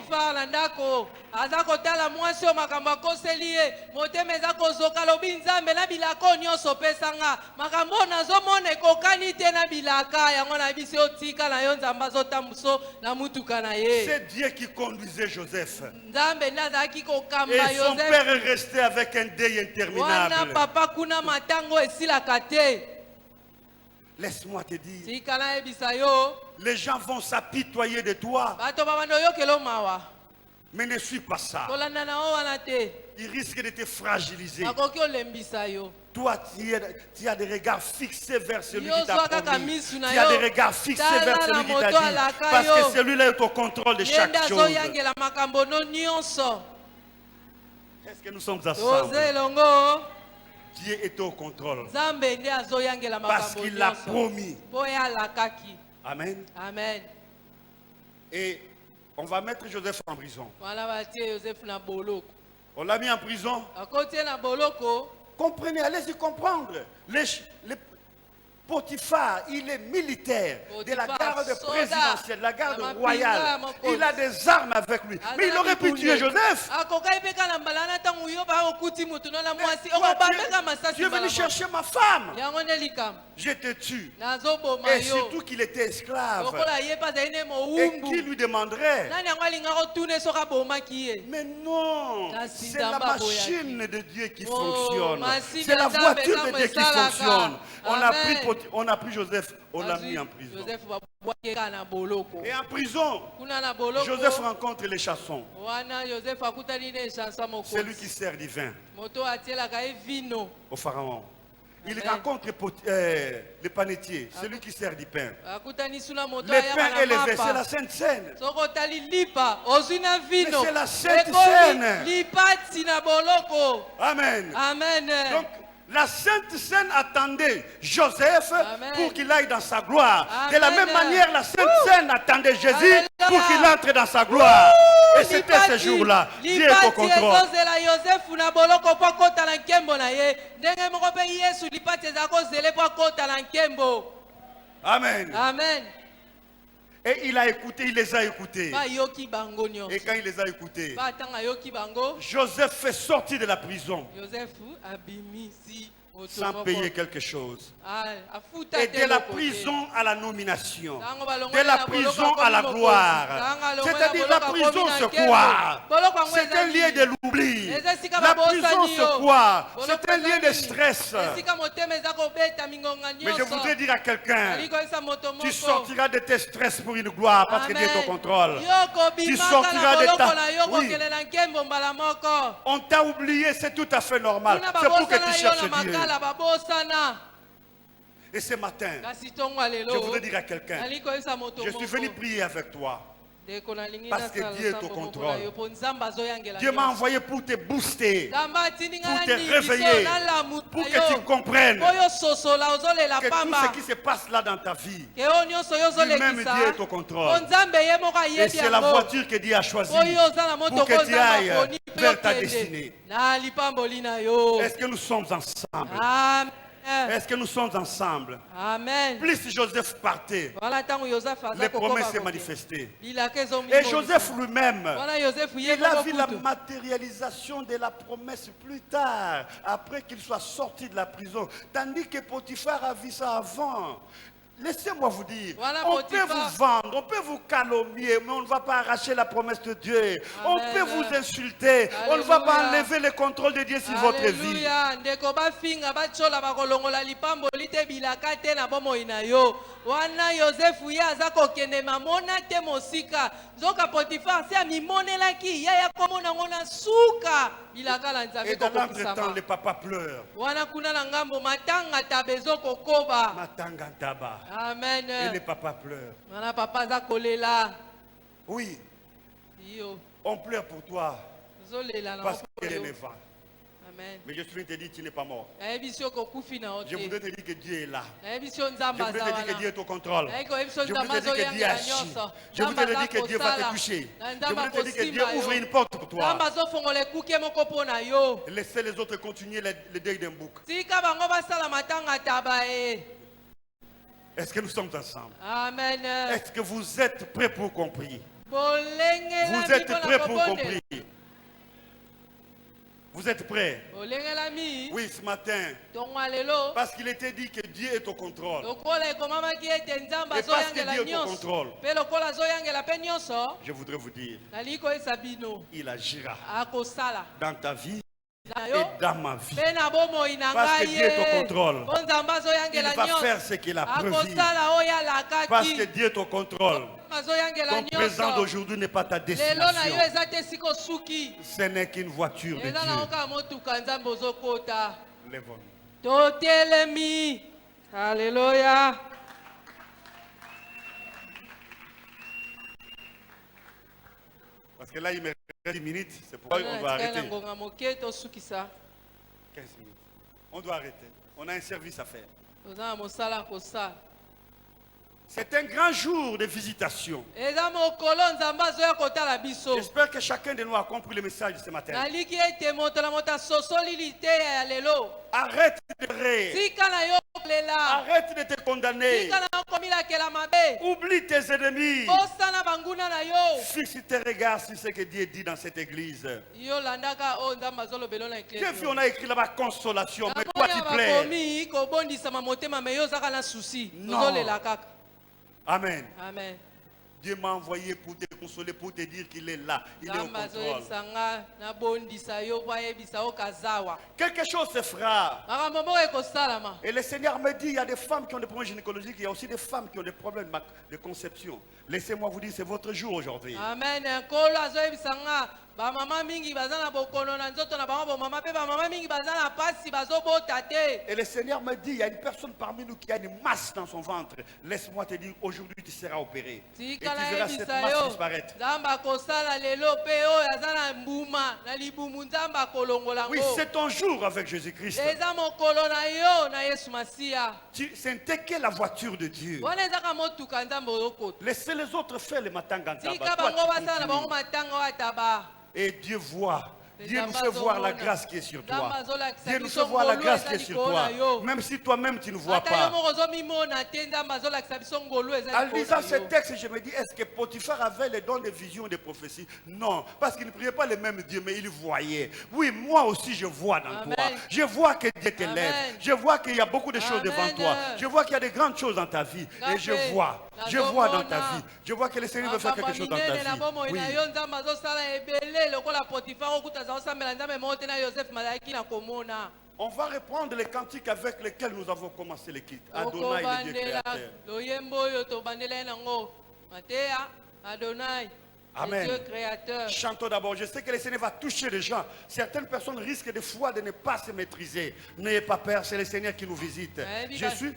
aza kotala mwasi oyo makambo akoseli ye motema eza kozoka lobi nzambe na bilaka oyo nyonso opesanga makambo oyo nazomona ekokani te na bilaka yango na biso otika na yo nzambe azotambuso na mutuka na ye. C'est Dieu qui conduisait Joseph. nzambe nde azalaki kokamba Et son Yozefu. père est resté avec un deuil wana interminable. papa kuna matango esilaka te. Laisse-moi te dire, tika nayebisa yo les gens vont s'apitoyer de toi, bato babanda oyokela mawa mais ne suis pas ça. kolanda na o wana te Il risque de te fragiliser. bakoki olembisa yo. Toi, tu as des regards fixés vers celui Yo qui t'a zwaka promis. misu na Tu as yo. des regards fixés Tala vers na celui qui moto t'a dit. alaka Parce yo. que celui-là est au contrôle de Ye chaque nde chose. azoyangela makambo no nyonso. Est-ce que nous sommes toze ensemble? elongo Dieu est au contrôle. nzambe nde azoyangela Parce makambo qu'il l'a nyonso promis. mpo ye alakaki. Amen. Amen. Et on va mettre Joseph en prison. wana batie yosefu na boloko On l'a mis en prison. akoti ye na boloko. Comprenez, allez-y comprendre. Les Potiphar, il est militaire de la Potiphar, garde soldat, présidentielle, de la garde na mapinga royale. ya mokonzi. Il a des armes avec lui. Mais il aurait pu tuer Joseph. akokai mpe kala mbala na ntango yo baokuti mutu no na mwasi Toi, okobambeka masasi tu es mbala venu moko. chercher ma femme. yango nde likambo Je te tue. nazoboma Et yo surtout qu'il était esclave. lokola ye mpe azali ne Et mowumbu qui lui demanderait? nani yango alingaka otune soki abomaki ye. Mais non, La c'est la Sindamba machine de Dieu qui Oh, fonctionne. machine C'est la Nzambe voiture de nzambe Dieu qui esalaka. fonctionne. Amen. On a pris Joseph, on l'a Azwi mis en prison. Yosefu babwaki kaka na boloko Et en prison, kuna na boloko Joseph rencontre les chassons, wana yosefu akutani ne chansa celui qui mokonzi sert du vin moto atielaka ye vino au pharaon. Il Amen. rencontre le panetier, celui qui sert du pain. akutani suna moto Le ayaka pain na élevé, c'est la mapa Sainte Seine. soki otali lipa ozwi na vino Mais c'est la Sainte ekomi Seine. lipati na boloko. Amen. Amen. Donc, la Sainte Seine attendait Joseph Amen. pour qu'il aille dans sa gloire. De la Amen. même manière, la Sainte Seine attendait Jésus Alléluia. pour qu'il entre dans sa gloire. Et c'était ce jour-là. Dieu est au lipati contrôle. ezozela yosefu na boloko mpo akota na nkembo na ye ndenge moko mpe yesu lipati eza kozele mpo akota na nkembo. Amen. Amen. Et il a écouté, il les a écoutés. bayoki bango Et nyonso quand il les a écoutés, batanga ayoki bango Joseph fait sortir de la prison yosefu abimisi moto sans moko. payer quelque chose. afuta Et te de la eloko te. prison à la nomination. Ntango balongoli De la na prison boloko à la akomi gloire. mokonzi. Ntango alongoli na C'est-à-dire la boloko prison akomi na c'est nkembo. quoi? Boloko yango C'est eza un lieu nini? de l'oubli. Eza esika La babosani prison yo. c'est quoi? Boloko C'est un eza lieu de nini? stress. esika motema eza kobeta mingonga Mais je voudrais dire à quelqu'un, alikoyesa moto moko tu sortiras de tes stress pour une gloire parce que Dieu est au contrôle. yo Tu kobimaka sortiras na de boloko ta... na yo Oui. kokele na nkembo mbala moko. On t'a oublié, c'est tout à fait normal. kuna C'est pour que babosana tu yo na cherches Dieu. makala babosana. Et ce matin, kasi ntongo ya je lelo voudrais dire à quelqu'un, alikoyesa moto je suis venu moko prier avec toi. ndeko nalingi Parce que nasala Dieu est au nsambo moko contrôle. na yo mpo nzambe azoyangela Dieu m'a nyonso. envoyé pour te booster, nzambe atindi pour ngai te na nibiso réveiller, nalamuta pour que yo tu comprennes mpo yo sosola ozolela que tout pamba ce qui se passe là dans ta vie, ke oyo nyonso yo lui-même ozolekisa Dieu est au contrôle. mpo nzambe ye moko Et ayebi c'est la yango voiture que Dieu a choisie oyo oza na pour moto que ko tu nzambe ailles aponi mpo vers ta yokende destinée. na lipamboli na yo. Est-ce que nous sommes ensemble? Amen. Est-ce que nous sommes ensemble? Amen. Plus Joseph partait, Voilà ntango yosefu aza les promesses se kokoma manifestaient. bilaka Et ezomimonisa. Joseph lui-même, wana yosefu ye il a moko vu la kutu matérialisation de la promesse plus tard, après qu'il soit sorti de la prison. Tandis que Potiphar a vu ça avant. Laissez-moi vous dire, Voilà, on Potiphar. peut vous vendre, on peut vous calomnier, mais on ne va pas arracher la promesse de Dieu. On Amen. peut vous insulter, on ne va pas Alléluia. enlever le contrôle de Dieu sur votre vie. Alléluia. Ndeko bafinga batyola bakolongola lipamboli te bilaka te na bomoi na yo wana yosefu ye aza kokende mamona te mosika nzoka potifar se amimonelaki ye ya komona ngo na suka bilaka na nzambe Et dans l'entretemps, kokokisama le papa pleure. wana kuna na ngambo matanga tabe ezokokoba. Matangantaba. Et Amen. le papa pleure. wana papa aza kolela Oui, yo on pleure pour toi ozolela na parce moko qu'elle est yo. vivante. Amen. Mais je suis venu te dire que tu n'es pas mort. nayebi si okokufi na yo Je voudrais te te dire que Dieu est là. nayebi si o Je nzambe voudrais aza te dire que Dieu wana est au contrôle. nayebi si o Je nzambe voudrais te dire que Dieu azoyangela agit. nyonso Je voudrais te nzambe dire que Dieu va te azakosala toucher. na Je nzambe voudrais te dire que Dieu akosimba ouvre yo une porte pour toi. nzambe azofongola ekuke moko mpo na yo Laissez les autres continuer le deuil d'un bouc. tika bango basala matanga taba ye Est-ce que nous sommes ensemble? amen Est-ce que vous êtes prêts pour comprendre? Vous bolengelami êtes mpo prêts na pour kobondela comprendre? Vous êtes prêts? bolengelami Oui, ce matin. tongo lelo Parce qu'il était dit que Dieu est au contrôle. lokola ekomamaki ete nzambe Et parce que azoyangela Dieu est au nyonso contrôle. mpe lokola azoyangela mpe nyonso Je voudrais vous dire, nalingi koyesa bino il agira akosala dans ta vie na et yo dans ma vie. mpe na bomoi na Parce que ngai Dieu est au ye contrôle. mpo nzambe Il azoyangela va nyonso faire ce qu'il a prévu. akosala oyo Parce que alakaki Dieu est au contrôle. azoyangela Ton présent nyonso d'aujourd'hui n'est pas ta lelo na yo destination. eza te sika osuki Ce n'est qu'une voiture de eza na Dieu. oka motuka nzambe ozokota Lève-nous. totelemi haleluya Parce que là, il me reste 10 minutes. C'est pourquoi on doit Tika na arrêter. ngonga moke tosukisa 15 minutes. On doit arrêter. On a un service à faire. toza na mosala ya kosala C'est un grand jour de visitation. eza mokolo nzambe azoya kotala biso J'espère que chacun de nous a compris le message de ce matin. naliki ete moto na moto asosoli liteya ya lelo Arrête de rire. tika na yo kolela Arrête de te condamner. tika na yo komilakela mabe Oublie tes ennemis. osana banguna na yo Fixe tes regards sur ce que Dieu dit dans cette église. yo landaka oyo nzambe azolobela na J'ai vu, eklesi on a écrit là-bas consolation. Mais toi, tu plais. bakomi kobondisama motema me yo ozaka na susi Non. ozolela kaka Amen. amen Dieu m'a envoyé pour te consoler, pour te dire qu'il est là. Il est au nzambe contrôle. azoyebisa nga nabondisa yo po ayebisa yo kazawa Quelque chose se fera. makambo moko ekosalama Et le Seigneur me dit, il y a des femmes qui ont des problèmes gynécologiques, il y a aussi des femmes qui ont des problèmes de conception. Laissez-moi vous dire, c'est votre jour aujourd'hui. amen nkolo azoyebisa nga bamama mingi baza na bokono na nzoto na bango bomama mpe bamama mingi baza na pasi bazobota te Et le Seigneur me dit, il y a une personne parmi nous qui a une masse dans son ventre. Laisse-moi te dire, aujourd'hui tu seras opéré. Et tu tika verras cette nayebisa masse yo disparaître. nzambe akosala lelo mpe oyo aza na mbuma na libumu nzambe akolongola Oui, yango c'est ton jour avec Jésus-Christ. eza mokolo na yo na yesu masiya Ce n'était que la voiture de Dieu. wana ezaka motuka nzambe oyokota Laissez les autres faire le matin tika bango basala na bango matanga oyo ataba Et Dieu voit. Dieu nous fait Nzambe voir la azomona. grâce qui est sur toi. Nzambe azolakisa Dieu nous biso fait voir la ngolu grâce eza qui est sur likolo toi. na yo. Même si toi-même tu ne vois ata yo pas. moko ozomimona te nzambe azolakisa biso ngolu eza En likolo lisant na ce yo. texte, je me dis, est-ce que Potiphar avait les dons de vision, de prophétie? Non, parce qu'il ne priait pas le même Dieu, mais il voyait. Oui, moi aussi je vois dans Amen. toi. Je vois que Dieu t'élève. Amen. Je vois qu'il y a beaucoup de choses Amen. devant toi. Je vois qu'il y a de grandes choses dans ta vie. Et je vois dans ta vie. Je vois que le Seigneur veut faire quelque chose dans ta minene na bomoi vie. Oui. na yo nzambe azosala ebele lokola potifar okuta aza osambela nzambe moko te na yosefe mazalaki na komona On va reprendre les cantiques avec lesquels nous avons commencé le kit. Adonai, le Dieu okobandela créateur. loyembo oyo tobandela ye nango mateya adonai Amen. le Dieu créateur. Chantons d'abord. Je sais que le Seigneur va toucher les gens. Certaines personnes risquent des fois de ne pas se maîtriser. N'ayez pas peur, c'est le Seigneur qui nous visite. Eh, Je suis...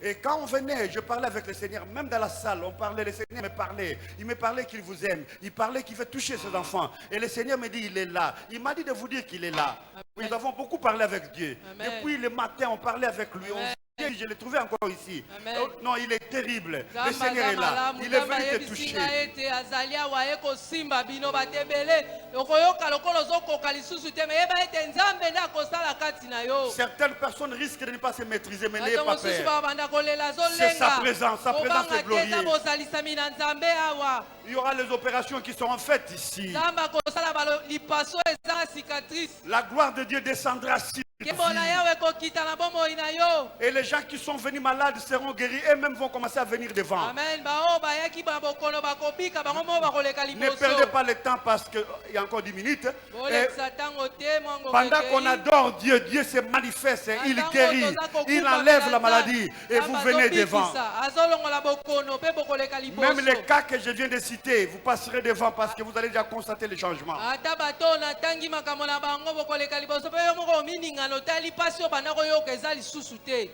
Et quand on venait, je parlais avec le Seigneur, même dans la salle, on parlait, le Seigneur me parlait. Il me parlait qu'il vous aime. Il parlait qu'il veut toucher ses enfants. Et le Seigneur me dit, il est là. Il m'a dit de vous dire qu'il est là. Nous avons beaucoup parlé avec Dieu. Amen. Depuis le matin, on parlait avec lui. Amen. Je l'ai trouvé encore ici. Amen. Oh, non, il est terrible. Le Nzambe Seigneur aza est là. malamu, Il est Nzambe venu te ayebisi toucher. ngai ete azali awa ye kosimba bino batebele okoyoka lokola ozokoka lisusu te me yeba ete nzambe nde akosala kati na yo Certaines personnes risquent de ne pas se maîtriser, mais n'ayez bato pas mosusu peur. babanda kolela C'est sa azolenga présence est kobanga te eza glorieuse. bozalisami na nzambe awa Il y aura les opérations qui seront faites ici. nzambe akosala lipaso eza na cicatrice La gloire de Dieu descendra sur nkembo na yawe ekokita na bomoi na yo et les gens qui sont venus malades seront guéris. Eux-mêmes vont commencer à venir devant. amen baoyo bayaki na bokono bakobika bango moko bakoleka Ne liboso perdez pas le temps parce qu'il y a encore 10 minutes. Et bolekisa ntango te mwango pendant qu'on adore Dieu, Dieu se manifeste, il guérit, il enlève la maladie et vous venez devant. azolongola bokono mpe bokoleka Même les liboso cas que je viens de citer, vous passerez devant parce que vous allez déjà constater les changements. ata bato natangi makambo na bango bokoleka liboso mpe yo moko omininga otali mpasi oyo banda koyoka eza lisusu te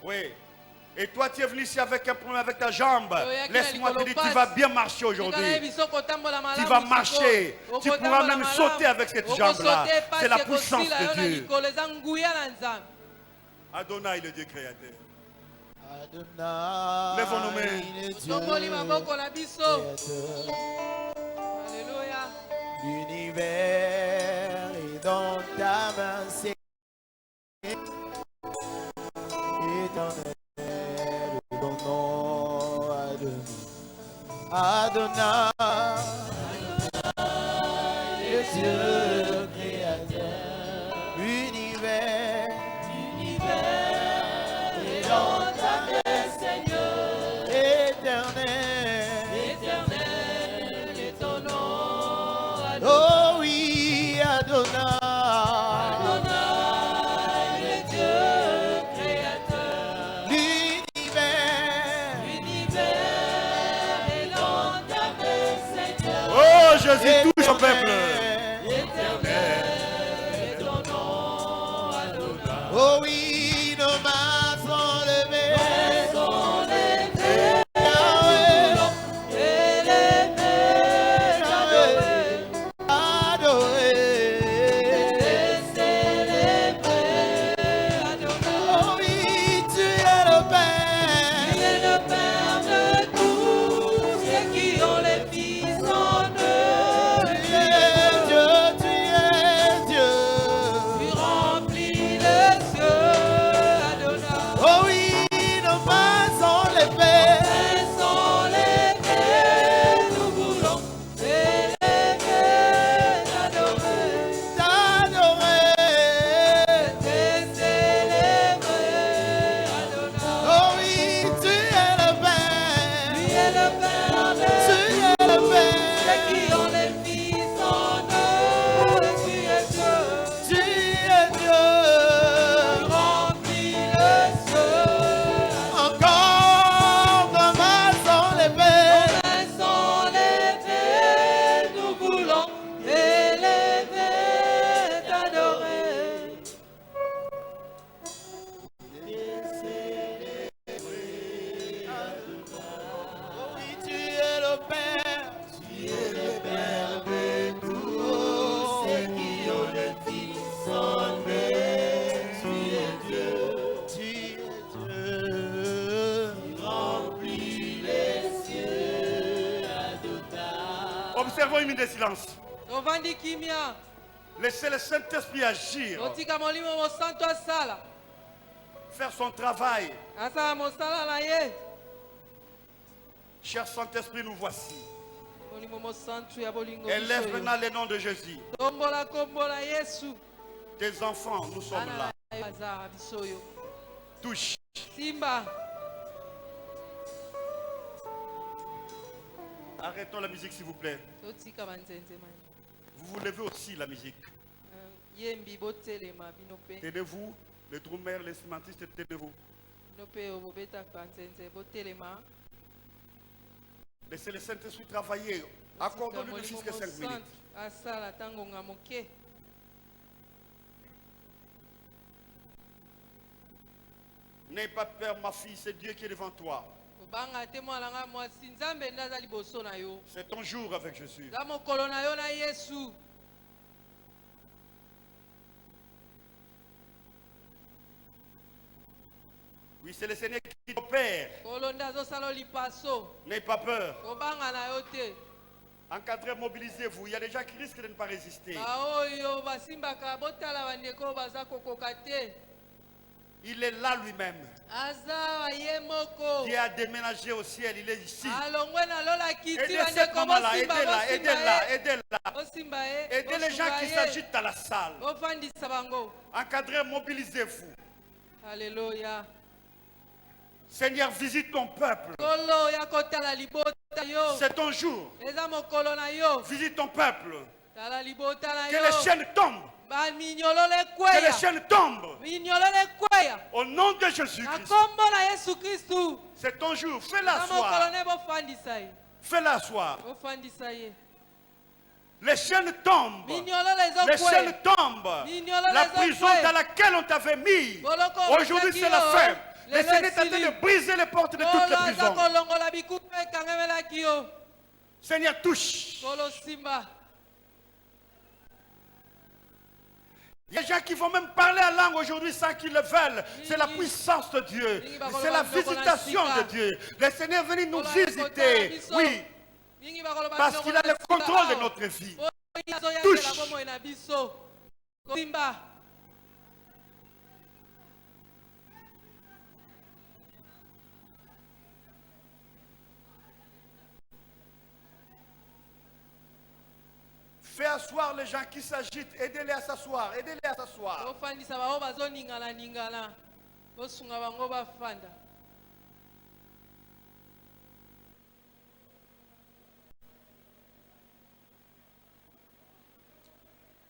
Oui. Et toi, tu es venu ici avec un problème avec ta jambe. Yoyaki Laisse-moi te na dire, likolo tu vas bien marcher Tika na aujourd'hui. yebiso kotambola malamu Tu vas sikoyo. marcher. Tu pourras Okotambola même malamu. sauter avec cette jambe-là. Okosote pasi C'est la puissance ekosila yo de na Dieu. likolo, eza nguya na Nzambe. Adonai, le Dieu créateur. Adonai, Lève nos mains. le Dieu Tomboli maboko na biso. créateur. Alléluia. L'univers est dans ta main, c'est éternel, ton nom, Adonai. Adonai, le Dieu créateur. L'univers est dans ta main, Seigneur, éternel. Éternel est ton nom. Oh oui, Adonai. Adonai, le Dieu créateur. L'univers L'univers est dans ta main, Seigneur. Oh, Jésus, touche au peuple. Éternel est ton nom. Adonai. Oh oui, nos mains sont levées. Sont levés, Yahweh, élevés, adorés. adoré. Oh oui, tu es le Père. Tu es le Père de tous ceux qui ont les fils en eux. Tu es Dieu, tu es Dieu. Tu remplis les cieux, Adonai. Oh oui, nos mains sont levées. Elles sont levées, nous voulons élever, adorer. T'adorer. T'es célébré, Adonai. Oh oui, tu es le Père. Tu es le Père de Tu es le ceux Père. qui ont les fils en eux. Tu es Dieu. Tu es Dieu. Tu remplis les cieux. Encore nos mains sont levées. Nos mains sont levées, nous voulons élever, t'adorer. Oh oui, tu es le Père. Tu es le Père de tous ceux qui ont le Fils en eux. Tu es Dieu. Tu es Dieu. Remplis les cieux, Adonai. Observons une minute de silence. Tovandi kimia, Laissez le Saint-Esprit agir, totika molimo mosantu asala, faire son travail. asala mosala na ye. Cher Saint-Esprit, nous voici. Molimo mosantu ya bolingo Élève biso yo. maintenant le nom de Jésus. Tombola kombo na Yesu. Tes enfants, nous sommes là. Ana na bazara biso yo. Touche. Simba, Arrêtons la musique, s'il vous plaît. totika banzenze mani. Vous vous levez aussi, la musique. Yembi botelema bino pe. Tenez-vous, les drummers, les instrumentistes, tenez-vous. Bino pe obobetaka nzenze botelema. Laissez le Saint-Esprit travailler. Accordons-lui ne fût-ce que 5 minutes. asala tango nga moke. N'aie pas peur, ma fille, c'est Dieu qui est devant toi. Obanga te mwana nga mwasi Nzambe nde aza liboso na yo. C'est ton jour avec Jésus. Za mokolo na yo na Yesu. Oui, c'est le Seigneur qui opère. Kolo nde azosala lipaso. N'aie pas peur. Kobanga na yo te. Encadrez, mobilisez-vous. Il y a des gens qui risquent de ne pas résister. Baoyo basimbaka botala bandeko baza kokoka te. Il est là lui-même. Aza ye moko. Dieu a déménagé au ciel. Il est ici. Alongwe na lola kiti Aidez cette bandeko maman-là. bosimba Aidez-la. Aidez-la. Aidez-la. bosimba ye. Aidez les gens qui bosunga ye. s'agitent dans la salle. Bofandisa bango. Encadrez, mobilisez-vous. Alléluia. Seigneur, visite ton peuple. Kolo ya kotala libota yo. C'est ton jour. Eza mokolo na yo. Visite ton peuple. Tala libota na Que yo. les chaînes tombent. Ba minyolole Que les kweya. chaînes tombent. Minyolole kweya. Au nom de Na Jésus-Christ. kombo na Yesu Kristu. C'est ton jour. Fais-la Na mokolo asseoir. ne bofandisa ye. Fais-la asseoir. Bofandisa ye. Les chaînes tombent. Minyolole Les ezokweya. chaînes tombent. Mignolo La les prison enfants. dans laquelle on t'avait mis. Boloko Aujourd'hui, bosaki c'est la yo. fin. Le Seigneur est en train de briser les portes de toutes Kolo les aza prisons. kolongola bikutu ekangemelaki yo. Seigneur, touche. Kolo simba. Il y a des gens qui vont même parler la langue aujourd'hui sans qu'ils le veulent. C'est la puissance de Dieu. C'est la visitation de Dieu. Le Seigneur est venu nous visiter. Oui, Mingi bakoloba parce qu'il a le contrôle de awa. notre vie. Touche. Touche. Simba. Fais asseoir les gens qui s'agitent. Aidez-les à s'asseoir. Aidez-les à s'asseoir. Ofandisa bao bazoningana. Bosunga bango bafanda.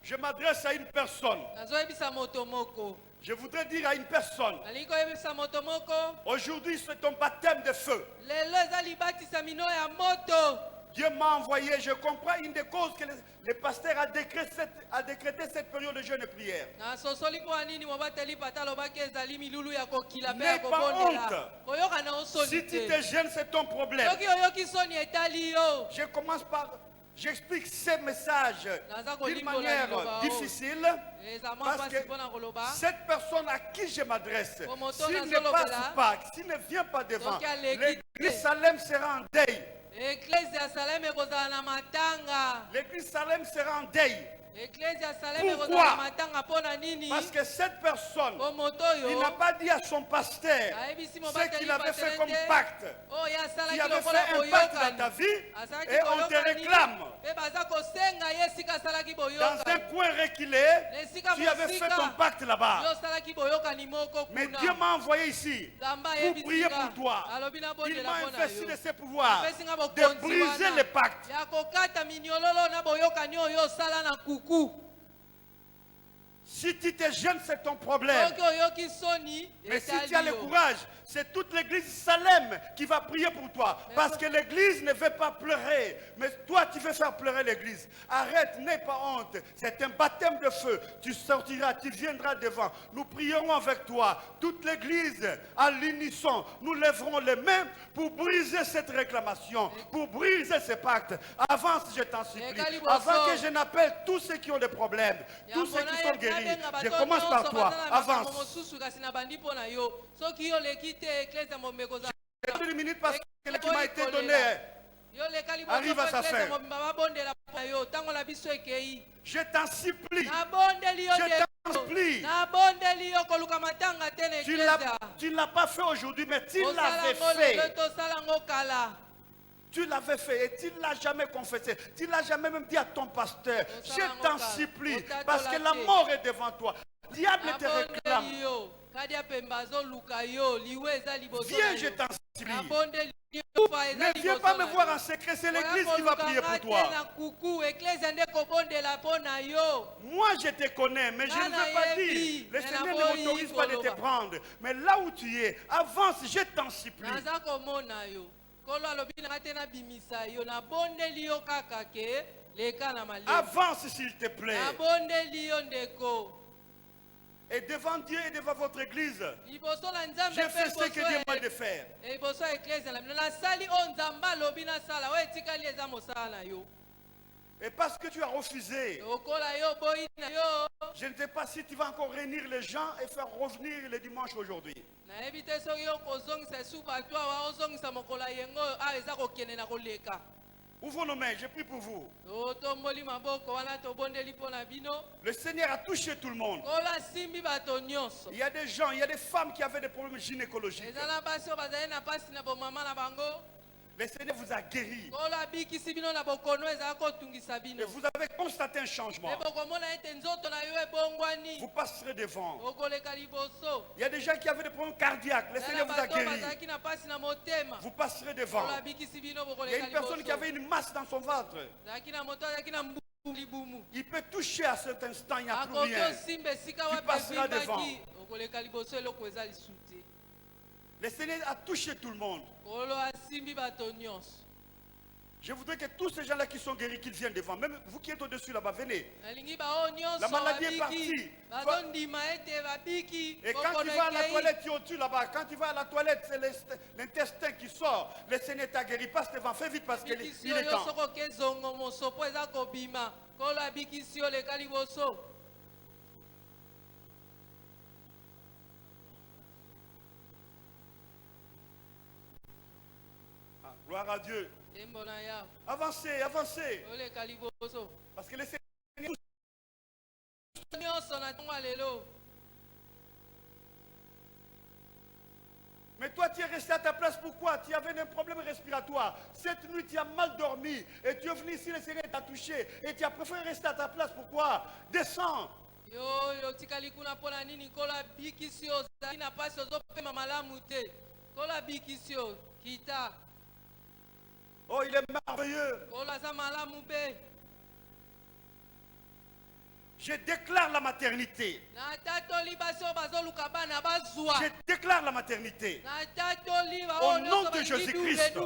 Je m'adresse à une personne. Nazoyebisa moto moko. Je voudrais dire à une personne. Nalingi koyebisa moto moko. Aujourd'hui, c'est ton baptême de feu. Lelo eza libatisa mino ya moto. Dieu m'a envoyé. Je comprends une des causes que le pasteur a décrété cette période de jeûne et prière. Nasosoli mpo nini mobateli pata alobaki ezali milulu ya kokila mpe N'aie ya pas kobondela. honte. Koyoka na osoni Si tu te. te gênes, c'est ton problème. Soki oyoki soni etali yo. Je commence par... J'explique ces messages d'une manière difficile Eza mwa parce mpasi mpona koloba. que cette personne à qui je m'adresse, Omoto s'il ne nazolobela. passe pas, s'il ne vient pas devant, Soki aleki l'église te. Salem sera en deuil. Eklesi ya Salem ekozala na matanga. L'église Salem sera en deuil. Eklesi ya Salem Pourquoi? ekozala na matanga mpona nini? Parce que cette personne, Po moto il oyo n'a pas dit à son pasteur ayebisi ce mobateli qu'il avait fait comme patelete. pacte. Oyo Tu asalaki avais lokola fait un pacte dans ta boyokani. vie Azalaki et on te boyokani. réclame. Mpe baza kosenga ye esika asalaki Dans un boyokani. coin reculé, Na esika tu avais fait ton mosika pacte là-bas. yo osalaki boyokani moko Mais kuna. Dieu m'a envoyé ici Nzambe pour ayebisi prier nga. pour toi. Alobi Il nabondela m'a mpo na investi yo. de ses pouvoirs Apesi nga de bokonzi briser wana. les pactes. Ya kokata minyololo na boyokani oyo osala na kuku. Si tu te gênes, c'est ton problème. Soki oyoki soni Mais si etali tu as le yo. courage, c'est toute l'église Salem qui va prier pour toi. Parce que l'église ne veut pas pleurer. Mais toi, tu veux faire pleurer l'église. Arrête, n'aie pas honte. C'est un baptême de feu. Tu sortiras, tu viendras devant. Nous prierons avec toi. Toute l'église, à l'unisson, nous lèverons les mains pour briser cette réclamation, pour briser ce pacte. Avance, je t'en supplie. Avant que je n'appelle tous ceux qui ont des problèmes, tous ceux qui sont guéris. Je commence par toi. Avance. mosusu kasi na bandi mpo na yo soki yo leki te eklesi ya mobimba ekozala 2 minutes parce que le qui m'a été donné. yo leka liboso Arrive à sa eklesi ya fin. mobimba babondela mpo na yo ntango na biso ekei Je t'en supplie. nabondeli yo Je t'en supplie. nabondeli yo koluka matanga te na eklesia Tu ne l'as pas fait aujourd'hui, mais tu l'avais osalango lelo fait. tosalango kala Tu l'avais fait et tu ne l'as jamais confessé. Tu ne l'as jamais même dit à ton pasteur. Je t'en supplie. Parce que la mort est devant toi. Le diable te réclame. nabondeli yo kadi ya pembe azoluka yo liwe eza liboso na Viens, je yo t'en supplie. nabondeli yo fa eza Ne viens liboso pas me na voir yo. en secret. C'est l'église qui va prier pour toi. na kuku eklezia nde kobondela mpo na yo Moi, je te connais, mais je ne veux pas dire. Le Seigneur ne m'autorise pas de te prendre. Mais là où tu es, avance, je t'en supplie. naza komona yo kolo alobi nanga te nabimisa yo nabondeli yo kaka ke leka na malema Avance, s'il te plaît. nabondeli yo ndeko Et devant Dieu et devant votre église, liboso na nzambe j'ai mpe fait ce que Dieu m'a de faire. liboso ya eklezia na bino nasali oyo nzambe alobi nasala oyo etikali eza mosala na yo Et parce que tu as refusé, lokola yo boyi na yo je ne sais pas si tu vas encore réunir les gens et faire revenir le dimanche aujourd'hui. nayebi te soki yo kozongisa esu bato awa ozongisa mokolo ya yengo oyo awa eza kokende na koleka Ouvrons nos mains, je prie pour vous. totomboli maboko wana tobondeli mpo na bino Le Seigneur a touché tout le monde. kolo asimbi bato nyonso Il y a des gens, il y a des femmes qui avaient des problèmes gynécologiques. eza na basi oyo bazali na mpasi na bomama na bango Le Seigneur vous a guéri. kolo abikisi bino na bokono ezala kotungisa Et bino vous avez constaté un changement. e bokomona ete nzoto na yo ebongwani Vous passerez devant. okoleka liboso Il y a des gens qui avaient des problèmes cardiaques. Le eza na Seigneur vous a bato oyo guéri. bazalaki na mpasi na motema Vous passerez devant. kolo abikisi bino Il y a bokoleka une personne qui liboso avait une masse dans son ventre. azalaki na moto azalaki na mbumu libumu Il peut toucher à cet instant, il n'y a plus akoki rien. osimba esika Tu wapi passeras evimbaki okoleka liboso eloko eza lisu te Le Seigneur a touché tout le monde. kolo asimbi bato nyonso Je voudrais que tous ces gens-là qui sont guéris, qu'ils viennent devant. Même vous qui êtes au-dessus là-bas, venez. La La maladie est partie. Et quand tu vas à la toilette, tu es au-dessus là-bas. Quand tu vas à la toilette, c'est l'intestin qui sort. Le Seigneur t'a guéri. Passe devant, fais vite parce qu'il est temps. Ah, gloire à Dieu. Avancez, avancez. Parce que le Seigneur... Mais toi, tu es resté à ta place, pourquoi? Tu avais un problème respiratoire. Cette nuit, tu as mal dormi. Et tu es venu ici, le Seigneur t'a touché. Et tu as préféré rester à ta place, pourquoi? Descends. Oh, il est merveilleux. Je déclare la maternité. Je déclare la maternité. Au nom de Jésus-Christ.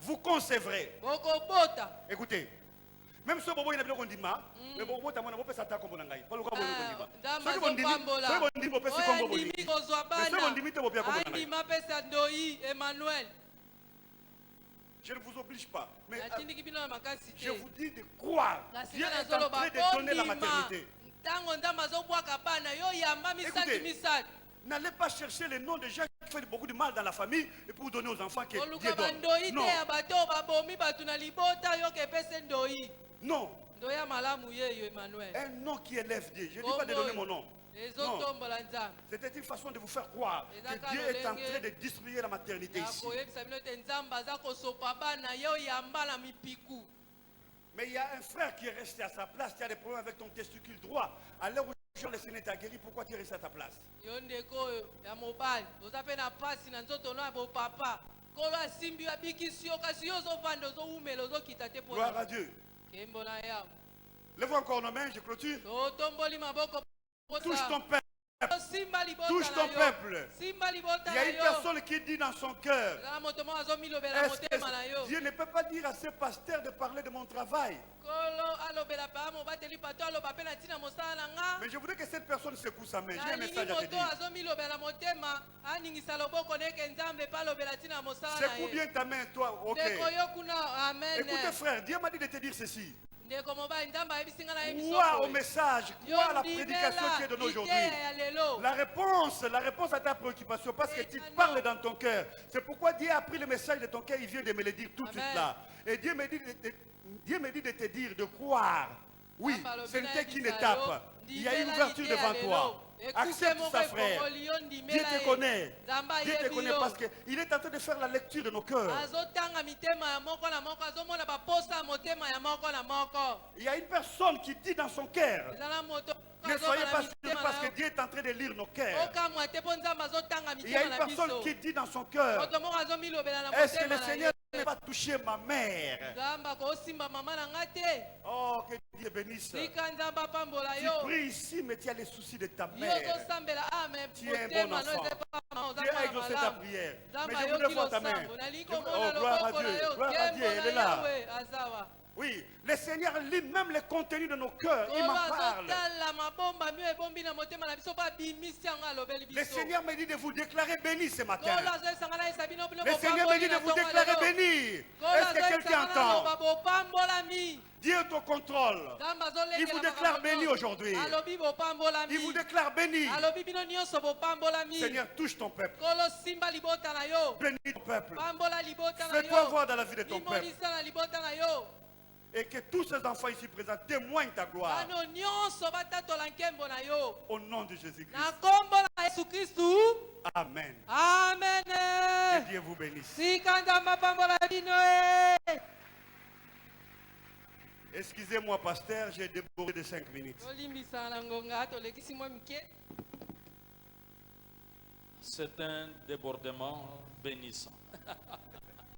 Vous concevrez. Écoutez. Même si vous avez dit mais bon, vous avez dit ça comme on je ne vous oblige pas, mais je vous dis de croire. Dieu est en train de donner la maternité. Écoutez, n'allez pas chercher les noms de gens qui font beaucoup de mal dans la famille et pour donner aux enfants que Dieu donne. Non. Non. Un nom qui élève Dieu. Je ne dis pas de donner mon nom. Non. C'était une façon de vous faire croire que Dieu est en train de distribuer la maternité ici. Mais il y a un frère qui est resté à sa place. Tu as des problèmes avec ton testicule droit. À l'heure où le Seigneur t'a guéri, pourquoi tu es resté à ta place? Gloire à Dieu. Lève encore nos mains, je clôture. Touche ton peuple. Touche ton peuple. Il y a une personne qui dit dans son cœur, est-ce que Dieu ne peut pas dire à ce pasteur de parler de mon travail? Mais je voudrais que cette personne secoue sa main. J'ai un message à te dire. Secoue bien ta main, toi. Ok. Écoutez frère, Dieu m'a dit de te dire ceci. Crois au message, crois à la prédication qui est donnée aujourd'hui. La réponse à ta préoccupation, parce que tu parles dans ton cœur. C'est pourquoi Dieu a pris le message de ton cœur, il vient de me le dire tout de suite là. Et Dieu me dit de te dire, de croire. Oui, ce n'était qu'une étape. Il y a une ouverture devant toi. Accepte ça, frère. Dieu te connaît. Dieu te connaît parce qu'il est en train de faire la lecture de nos cœurs. Il y a une personne qui dit dans son cœur, ne soyez pas surpris parce que Dieu est en train de lire nos cœurs. Il y a une personne qui dit dans son cœur, est-ce que le Seigneur n'a pas touché ma mère? Oh, que Dieu bénisse. Tu pries ici, mais tu as les soucis de ta mère. Tu es un bon enfant. Dieu a exaucé ta prière. Mais je voudrais voir ta main. Oh, gloire à Dieu. Gloire à Dieu, elle est là. Oui, le Seigneur lit même le contenu de nos cœurs. Il m'en parle. Le Seigneur me dit de vous déclarer béni ce matin. Le Seigneur me dit de vous déclarer béni. Est-ce que quelqu'un entend? Dieu est au contrôle. Il vous déclare béni aujourd'hui. Il vous déclare béni. Seigneur, touche ton peuple. Bénis ton peuple. Fais-toi voir dans la vie de ton peuple. Et que tous ces enfants ici présents témoignent ta gloire. Au nom de Jésus-Christ. Amen. Amen. Que Dieu vous bénisse. Excusez-moi, pasteur, j'ai débordé de 5 minutes. C'est un débordement bénissant.